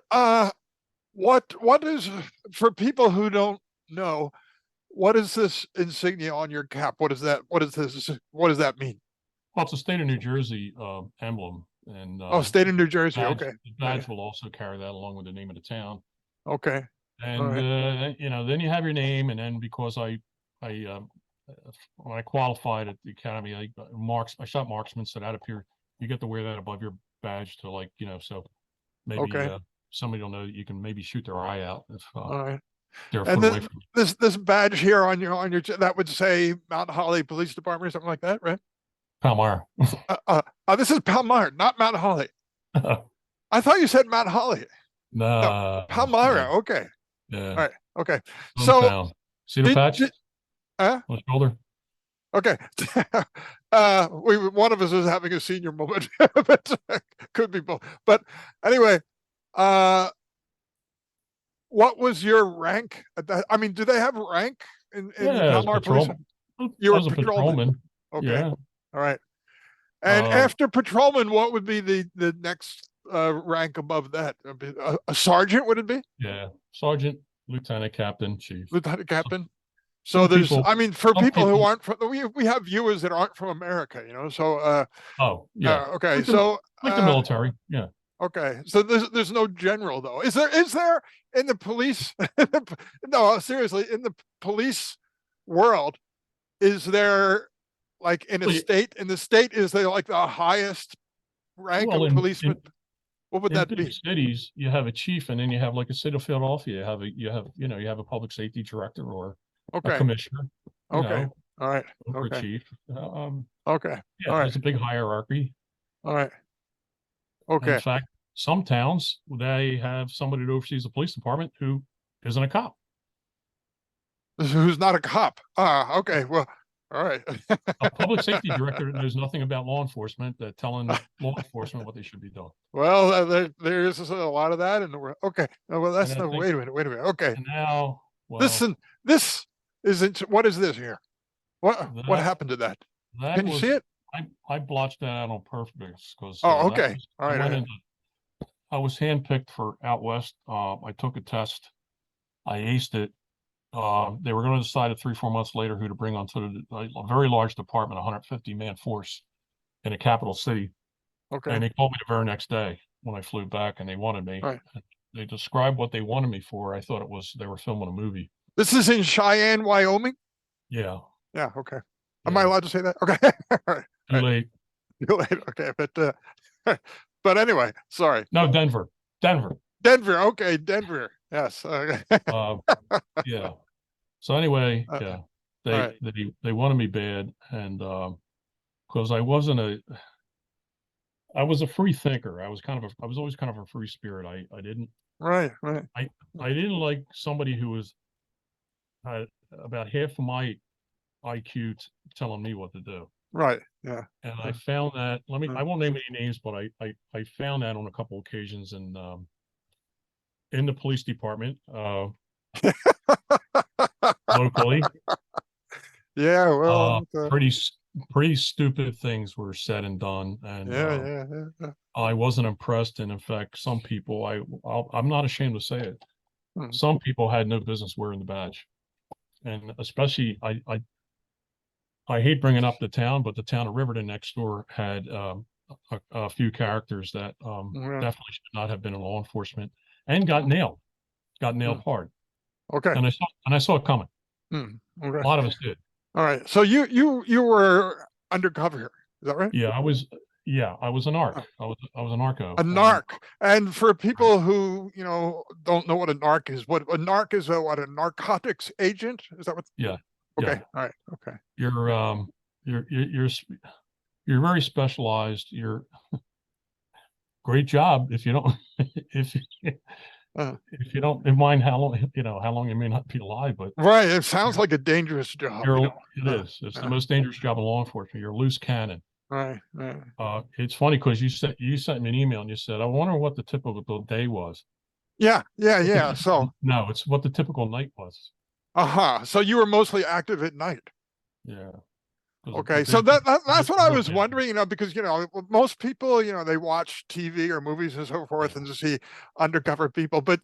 what is, for people who don't know, what is this insignia on your cap? What is that? What is this? What does that mean? Well, it's a state of New Jersey emblem, and Oh, state of New Jersey. Okay. the Right. badge will also carry that along with the name of the town. Okay. All And right. then you have your name, and then because I when I qualified at the academy, I shot marksman, so that appeared you get to wear that above your badge to so maybe Okay. somebody will know that you can maybe shoot their eye out if All right. they're a And foot away from you. this badge here on your that would say Mount Holly Police Department or something like that, right? Palmyra. This is Palmyra, not Mount Holly. I thought you said Mount Holly. No, No, no, Palmyra. Okay. yeah, All right. Okay. So hometown. See the did, patch did on the shoulder? okay. One of us is having a senior moment, but could be both. But anyway, uh, what was your rank at that? I mean, do they have rank in the Yeah, as Palmyra Police? patrolman. You were As a patrolman. patrolman, Okay. yeah. All right. And Uh, after patrolman, what would be the next rank above that? A sergeant, would it be? yeah, sergeant, lieutenant, captain, chief. Lieutenant Some, captain? So some there's, people, I mean, for some people who people. aren't from, we have viewers that aren't from America, So Oh, yeah, okay, like the military. Yeah. okay, so there's no general though. Is there in the police? No, seriously, in the police world, is there, like, in a Well, state? In the state, is there like the highest rank well, of policeman? What would in that big be? cities, you have a chief, and then you have like a city of Philadelphia. You have a public safety director or a Okay, commissioner. You okay, know, all right, over a okay, chief. okay, Yeah, all right, there's a big hierarchy. all right, In okay. fact, some towns they have somebody that oversees the police department who isn't a cop. Who's not a cop? Okay, well, all right. A public safety director that knows nothing about law enforcement, telling law enforcement what they should be doing. Well, there is a lot of that in the world. Okay, well, And that's I no. think, Wait a minute. Okay, and now, this well, and this isn't. What is this here? What that happened to that? that Can you see was it? I blotched that out on purpose because Oh, okay. All I right, all went right. into I was handpicked for out west. I took a test. I aced it. They were going to decide 3-4 months later who to bring onto a very large department, 150-man force in a capital city. Okay, And they called me the very next day when I flew back, and they wanted me. all right. They described what they wanted me for. I thought it was they were filming a movie. This is in Cheyenne, Wyoming. Yeah, Yeah. Okay. Am I yeah. allowed to say that? Okay. All right. Too All right. late. Too late. Okay, but anyway, sorry. No, Denver. Denver. Denver. Okay, Denver. Yes. Okay. Uh, yeah. So anyway, All yeah, right. they wanted me bad, and because I was a free thinker. I was always kind of a free spirit. I didn't Right. Right. I didn't like somebody who was about half of my IQ telling me what to do. Right. Yeah. And I found that Uh, I won't name any names, but I found that on a couple occasions in the police department locally. Yeah. Well. Pretty stupid things were said and done, and Yeah. Yeah. Yeah. Yeah. I wasn't impressed. And in fact, some people I'm not ashamed to say it. Hmm. Some people had no business wearing the badge, and especially I hate bringing up the town, but the town of Riverton next door had a few characters that Yeah. definitely should not have been in law enforcement and got nailed Mm. hard. Okay. And I saw it coming. Mm. A Okay. lot of us did. All right. So you were undercover here. Is that right? Yeah, I was a narc. I was a narco. A And narc. And for people who, don't know what a narc is, what a narc is, a narcotics agent? Is that what? yeah, Okay. yeah. All right. Okay. You're you're you're you're you're very specialized. You're great job if you don't if Uh, if you don't mind how long how long you may not be alive, but right. It sounds you're, like a dangerous job, it Uh, is. It's the uh, most dangerous job in law enforcement. You're a loose cannon. right. Right. It's funny because you sent me an email and you said, I wonder what the typical day was. Yeah. Yeah. Yeah. So, No, it's what the typical night was. so you were mostly active at night. Yeah. Because the Okay, so day that's what I real was bad. wondering, because most people, they watch TV or movies and so forth Yeah. and to see undercover people, but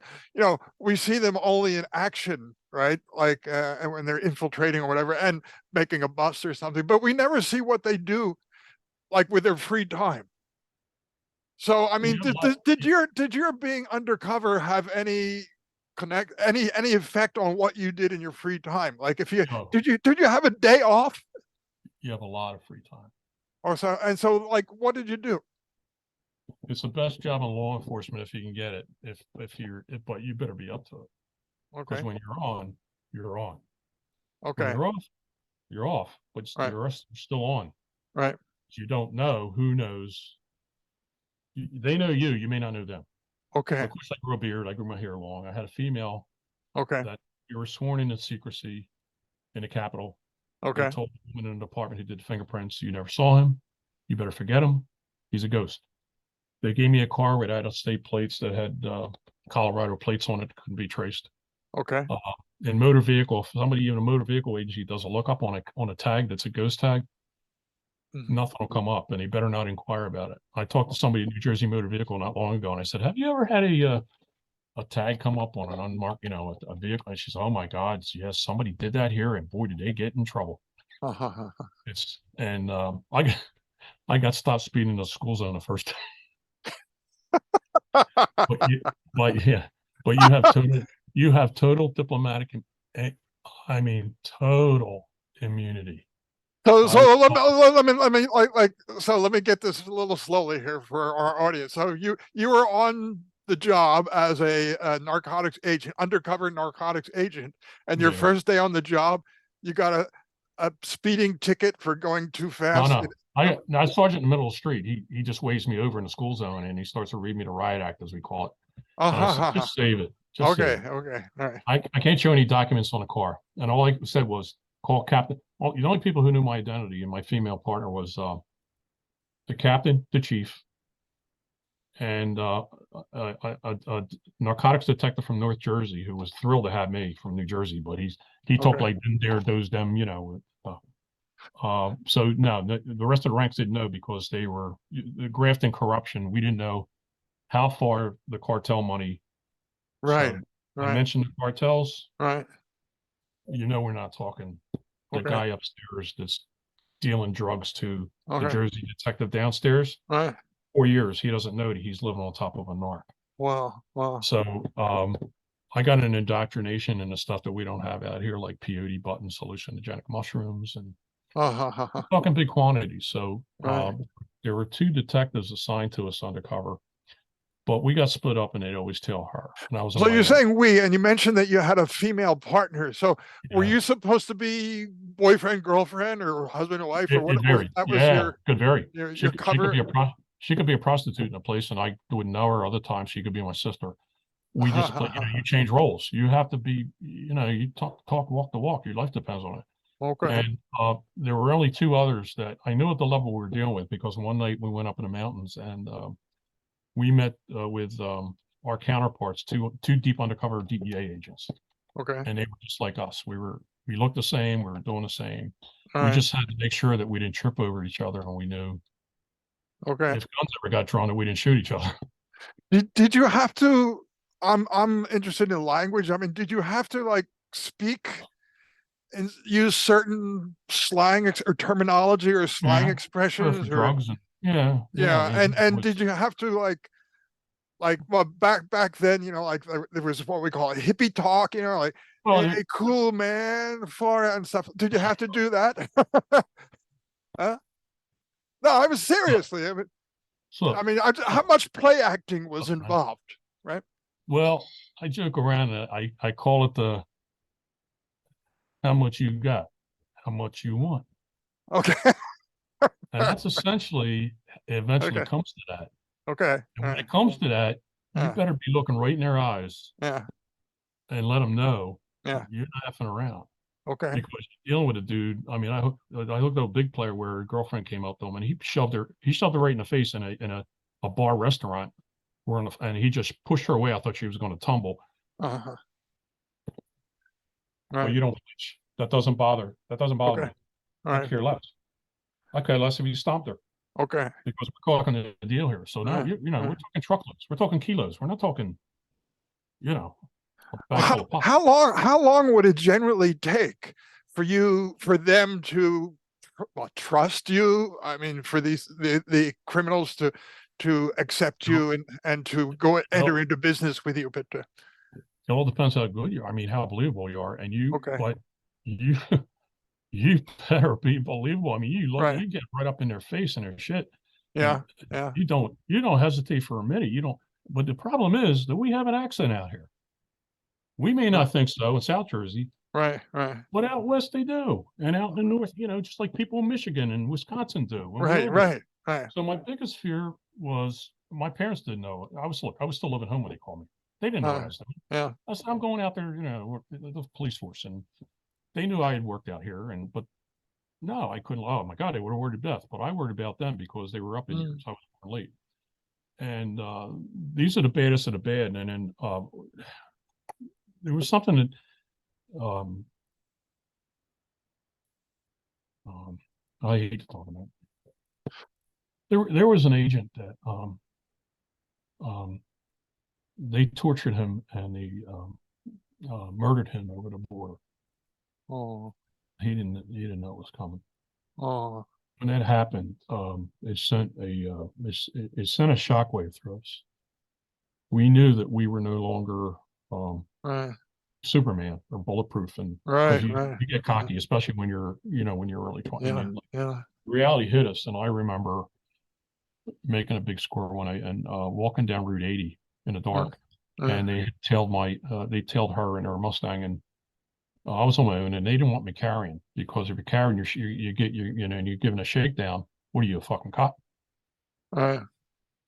we see them only in action, right? Like and when they're infiltrating or whatever and making a bust or something, but we never see what they do like with their free time. So I You mean, have a did, lot. did, did your did your being undercover have any effect on what you did in your free time? Like if you Oh, did you have a day off you have a lot of free time. or so? And so like what did you do? It's the best job in law enforcement if you can get it. But you better be up to it because Okay. when you're on, you're on. When Okay. you're off, you're off. But Right. you're still on. Right. You don't know who knows. They know you. You may not know them. Okay. Of course, I grew a beard. I grew my hair long. I had a female Okay. that you were sworn into secrecy in the Capitol. They Okay. told the woman in the department who did the fingerprints, you never saw him. You better forget him. He's a ghost. They gave me a car with out-of-state plates that had Colorado plates on it, couldn't be traced. Okay. Uh, in motor vehicle, if somebody in a motor vehicle agency does a lookup on a tag that's a ghost tag, Mhm. nothing will come up, and they better not inquire about it. I talked to somebody in New Jersey motor vehicle not long ago, and I said, "Have you ever had a tag come up on an unmarked, a vehicle?" And she said, "Oh my God, yes, somebody did that here, and boy, did they get in trouble." It's and I got stopped speeding in the school zone the first but you, but yeah, but you have total diplomatic, eh, I mean, total immunity. So I was, let me get this a little slowly here for our audience. So you were on the job as a narcotics agent, undercover narcotics agent, and your yeah, first day on the job, you got a speeding ticket for going too no, fast. no. I sergeant in the middle of the street. He just waves me over in the school zone and he starts to read me the riot act as we call it. And I said, just save it. Just save Okay. it. Okay. All right. I can't show any documents on the car. And all I said was call captain. The only people who knew my identity and my female partner was the captain, the chief, and a narcotics detective from North Jersey who was thrilled to have me from New Jersey, but he talked Okay. like them dare does them, so no, the rest of the ranks didn't know because they were the graft and corruption. We didn't know how far the cartel money. Right. So I Right. mentioned the cartels. Right. We're not talking the Okay. guy upstairs that's dealing drugs to the Okay. Jersey detective downstairs. Right. 4 years, he doesn't know that he's living on top of a narc. Wow. Wow. So I got an indoctrination in the stuff that we don't have out here, like peyote buttons, hallucinogenic mushrooms, and talking big quantities. So Right. there were two detectives assigned to us undercover, but we got split up and they'd always tell her. And I was a So you're minor. saying we, and you mentioned that you had a female partner. So were Yeah, you supposed to be boyfriend, girlfriend, or husband and wife, or what it was varied. that was Yeah, could vary. your She could cover? be she could be a prostitute in a place, and I wouldn't know her. Other times, she could be my sister. We just play. You change roles. You have to be. You talk, walk the walk. Your life depends on it. Okay. And there were only two others that I knew at the level we were dealing with because one night we went up in the mountains and we met with our counterparts, two deep undercover DEA agents, Okay. and they were just like us. We looked the same. We were doing the same. All We right. just had to make sure that we didn't trip over each other, and we knew Okay. if guns ever got drawn, that we didn't shoot each other. Did you have to? I'm interested in language. I mean, did you have to like speak use certain slang or terminology or slang Yeah, sure, for expressions or drugs and yeah, yeah. yeah, I mean, and did you have to like well back then, you know, like there was what we call hippie talk, you know, like well, hey, cool man, Florida and stuff. Did you have to do that? Huh? No, I was seriously. so I mean, how much play acting was involved, right? well, I joke around. I call it the how much you got, how much you want, Okay, and that's essentially eventually okay, comes to that. okay. And when it comes to that, you Yeah, better be looking right in their eyes yeah, and let them know yeah. you're not effing around Okay. because you're dealing with a dude. I mean, I hooked up a big player where a girlfriend came up to him and he shoved her right in the face in a bar restaurant. And he just pushed her away. I thought she was going to tumble, Uh-huh. but Right. you don't flinch. That doesn't bother. That doesn't bother Okay. me. All I right. care less. I care less if he stomped her Okay. because we're talking a deal here. So All now, right. you know, All we're right. talking truckloads. We're talking kilos. We're not talking, you know, a Well, bag full of pop. how long would it generally take for them to trust you? I mean, for the criminals to accept You know, you and to go enter well, into business with you. But it all depends how good you are. I mean, how believable you are. okay. But you, you better be believable. I mean, Right. you get right up in their face and their shit, and Yeah. Yeah. you don't hesitate for a minute. You don't. But the problem is that we have an accent out here. We may Uh, not think so in South Jersey, right. Right. but out west they do, and out in the north, you know, just like people in Michigan and Wisconsin do, and we Right. all do. Right. Right. So my biggest fear was my parents didn't know. I was still living home when they called me. They didn't know what I was doing. Yeah. I said, I'm going out there, you know, the police force, and they knew I had worked out here, but no, I couldn't. Oh my God, they would have worried to death. But I worried about them because they were up in Mm. years. I was born late, and these are the baddest of the bad. And then there was something that um, I hate to talk about. There was an agent that um, they tortured him and they murdered him over the border. Oh. He didn't know it was coming. Oh. When that happened, it sent a shockwave through us. We knew that we were no longer Right. Superman or bulletproof, and because Right. Right. you get Yeah. cocky, especially when you're early 20, and Yeah. then like, Yeah. reality hit us. And I remember making a big score when walking down Route 80 in the Yeah. dark, Yeah. and they tailed her in her Mustang, and I was on my own, and they didn't want me carrying because if you're carrying you get you know and you're giving a shakedown. What are you, a fucking cop? Right.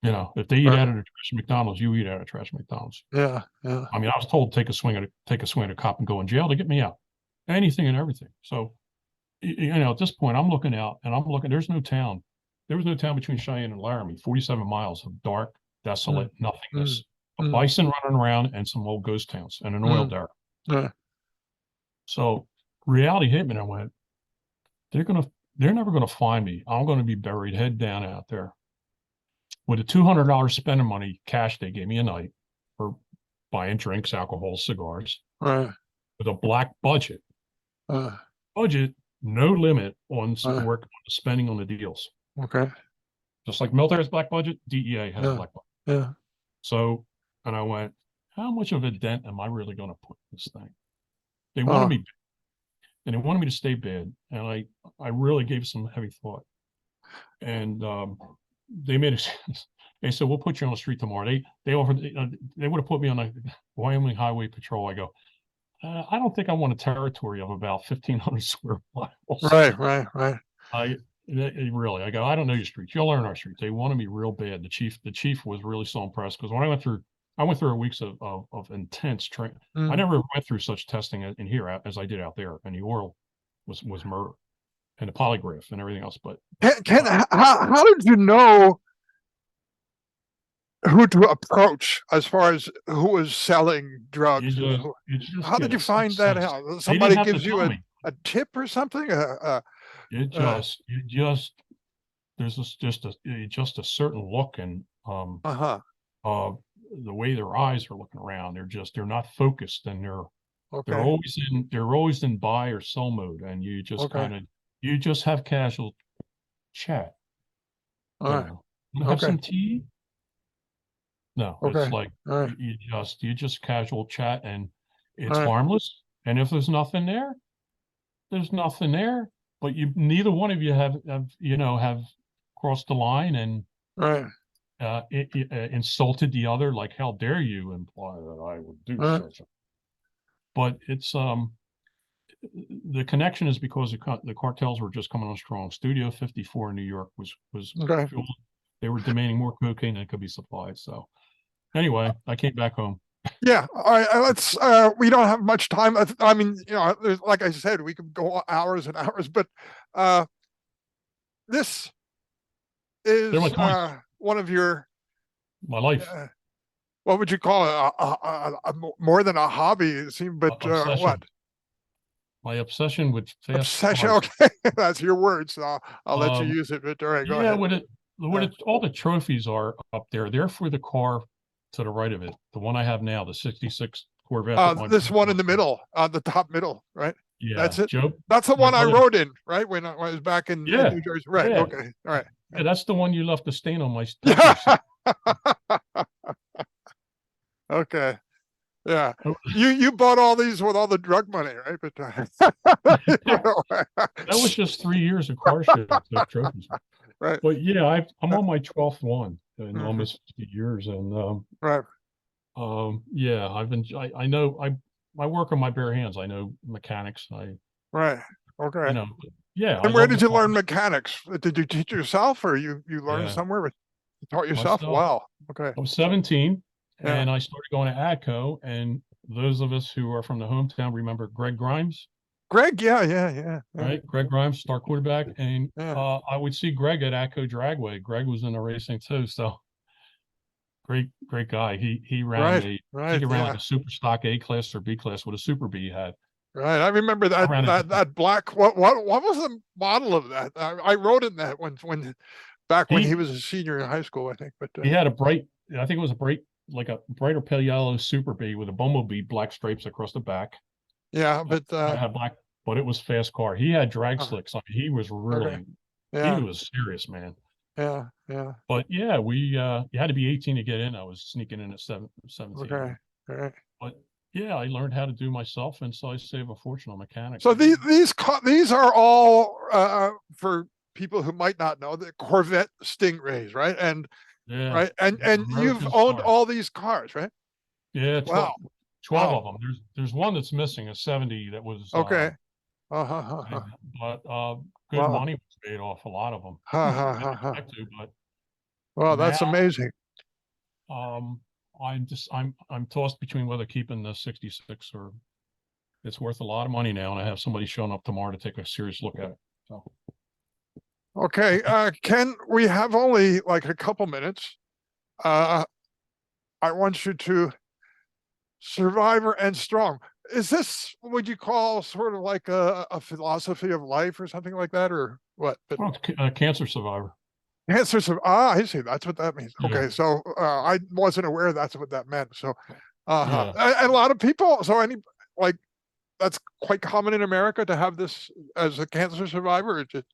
You know, if they eat Right. out of the trash at McDonald's, you eat out of trash at McDonald's. Yeah. Yeah. I mean, I was told to take a swing at a cop and go in jail to get me out. Anything and everything. So, you know, at this point, I'm looking out and I'm looking. There's no town. There was no town between Cheyenne and Laramie. 47 miles of dark, Mm. desolate Mm. nothingness. A Mm. bison running around and some old ghost towns and an oil Mm. derrick. Yeah. So, reality hit me, and I went, they're gonna, they're never gonna find me. I'm gonna be buried head down out there with the $200 spending money cash they gave me a night for buying drinks, alcohol, cigars, Right. with a black Uh, budget, no limit on uh, work spending on the deals. okay. Just like military's black budget, DEA had a Yeah. black budget. Yeah. So, and I went, how much of a dent am I really going to put in this thing? They wanted Uh, me, and they wanted me to stay bad, and I really gave some heavy thought. And they made it. They said, we'll put you on the street tomorrow. They offered, they would have put me on a Wyoming Highway Patrol. I go, I don't think I want a territory of about 1,500 square miles. right. Right. Right. Really, I go, I don't know your streets. You'll learn our streets. They wanted me real bad. The chief was really so impressed because when I went through a weeks of intense training. I Mm. never went through such testing in here as I did out there. And the oral was murder and the polygraph and everything else. But Ken, uh, how did you know who to approach as far as who was selling drugs? you just How get did a you find sixth that sense. out? They didn't Somebody have to gives you tell me. a tip or something? You just there's just a certain look and Uh-huh. uh the way their eyes are looking around. They're not focused and Okay. They're always in buy or sell mode, and you just Okay. you just have casual chat. All right. Want to have Okay. some tea? No, it's Okay. like All right. you just casual chat, and All it's right. harmless. And if there's nothing there, there's nothing there. But you neither one of you have crossed the line and All right. insulted the other. Like, how dare you imply that I would do All right. such a? But it's the connection is because the cartels were just coming on strong. Studio 54 in New York was Okay. filled. They were demanding more cocaine than could be supplied. So anyway, I came back home. Yeah. All right. Let's. We don't have much time. I mean, like I said, we could go hours and hours, but this They're my is coins. one of your. My life Uh, what would you call it? More than a hobby, it seems. But what obsession. My obsession with fast obsession? cars. Okay, that's your words. So I'll let you Um, use it. But all right, go yeah, ahead. all the trophies are up there. They're for the car to the right of it. The one I have now, the '66 Corvette that my This brother one in worked the on. middle, on the top middle, right? Yeah, That's it. Joe, That's the my one I brother. rode in, right? When I was back in Yeah, New Jersey. Right. yeah, Okay. All right. yeah. That's the one you left the stain on my passenger seat. Yeah. Okay. Yeah. Oh, You bought all these with all the drug money, right? But that was just 3 years of car show trophies. right. But yeah, I'm on my 12th one in Mhm. almost 50 years, and Right. yeah, I know I work on my bare hands. I know mechanics. Right. You Okay. know, yeah, I And where love the did you learn cars. mechanics? Did you teach yourself, or you learned Yeah, somewhere? But you taught yourself. myself. Wow. Okay. I was 17 Yeah. and I started going to ADCO. And those of us who are from the hometown remember Greg Grimes, Greg. Yeah. Yeah. Yeah. Yeah. right? Greg Grimes, star quarterback. And Yeah. I would see Greg at ADCO Dragway. Greg was in the racing too. So great guy. He ran Right. I think Right. he ran like Yeah. a super stock A class or B class with a super B he had. Right. I remember I that ran a that black. What was the model of that? I rode in that when back when he he was a senior in high school, I think. But he had a bright, I think it was a bright, like a brighter pale yellow super B with a bumblebee black stripes across the back. yeah. But It had black, but it was fast car. He had drag uh, slicks. I mean, okay. he Yeah. was serious, man. Yeah. Yeah. But yeah, you had to be 18 to get in. I was sneaking in at 17. Okay. All right. But yeah, I learned how to do myself, and so I save a fortune on mechanics. So these are all for people who might not know the Corvette Stingrays, right? And Yeah, right, and you've American owned stars. all these cars, right? Yeah, Wow. 12 Wow. of them. There's one that's missing, a 70 that was Okay. Uh-huh. but good Wow. money was made off a lot of them. Ha ha Didn't ha ha. expect to, but Wow, now that's amazing. um I'm tossed between whether keeping the 66 or it's worth a lot of money now, and I have somebody showing up tomorrow to take a serious look at it. So Okay, Ken, we have only like a couple minutes. Uh, I want you to survivor and strong. Is this what you call sort of like a philosophy of life or something like that, or what? But well, a cancer survivor. answers of I see. That's what that means. Yeah, Okay, so I wasn't aware that's what that meant. So, yeah. and a lot of people. So like that's quite common in America to have this as a cancer survivor. It just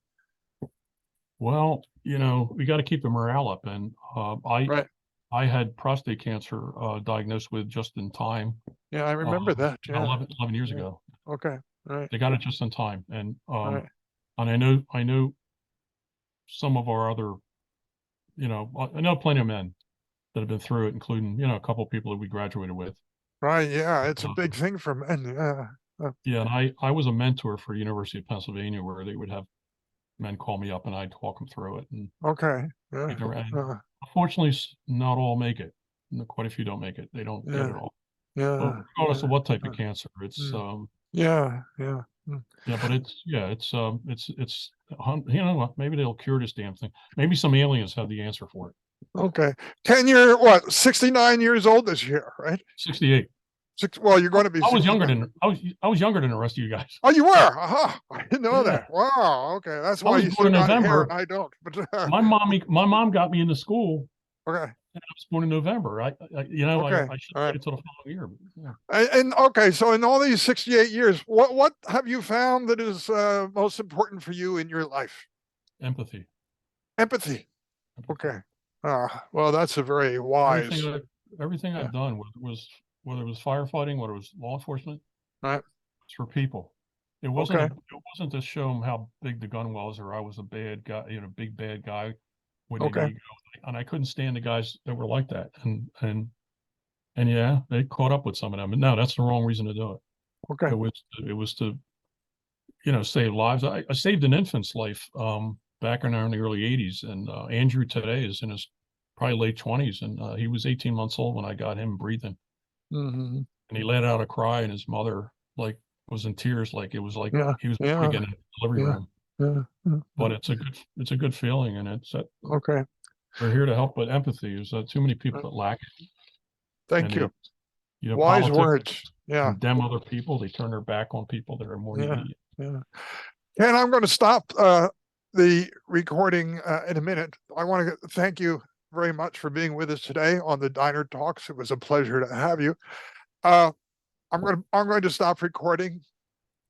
Well, we got to keep the morale up, and right. I had prostate cancer diagnosed with just in time, Yeah, I remember that. about Yeah. 11 years Yeah. ago. Okay. Right. They got it just in time, Right. and I know some of our other, I know plenty of men that have been through it, including a couple of people that we graduated with. Right. Yeah, it's a Uh, big thing for men. Yeah. yeah, and I was a mentor for University of Pennsylvania, where they would have men call me up and I'd talk them through it. And, Okay. Yeah. and unfortunately, not all make it. Quite a few don't make it. They don't get Yeah. it all. But Yeah. regardless of Yeah. what type of cancer, it's Mm. Yeah. Yeah. Mm. yeah, but it's you know what? Maybe they'll cure this damn thing. Maybe some aliens have the answer for it. Okay. Ken, you're what, 69 years old this year, right? 68. Well, you're going to be I was 69. younger than I was younger than the rest of you guys. Oh, you were? Aha. I didn't know Yeah, that. Wow. Okay. That's I why was you born still in got hair and November. I don't. But My mom got me into school, okay. was born in November. You know, Okay. I should All wait right. until the following year. But yeah, And okay, so in all these 68 years, what have you found that is most important for you in your life? empathy. Empathy. Empathy. Okay. Well, that's a very Everything wise. I, everything Yeah. I've done whether it was firefighting, whether it was law enforcement, All right. it's for people. Okay. It wasn't to show them how big the gun was or I was a bad guy, you know, big bad guy with an Okay. ego. And I couldn't stand the guys that were like that. And yeah, they caught up with some of them. And no, that's the wrong reason to do it. Okay. It was to, you know, save lives. I saved an infant's life back in the early 80s. And Andrew today is in his probably late 20s. And he was 18 months old when I got him breathing. Hmm. And he let out a cry, and his mother like was in tears, like it was like Yeah. he was born Yeah. again in the delivery Yeah. room. Yeah. Yeah. But it's a good feeling, and Okay. we're here to help with empathy. There's too many people that lack it, and Thank they, you. you know, Wise politics words. Yeah. condemn other people. They turn their back on people that are more Yeah. needy. Yeah. Ken, I'm going to stop the recording in a minute. I want to thank you very much for being with us today on the Diner Talks. It was a pleasure to have you. I'm going to stop recording.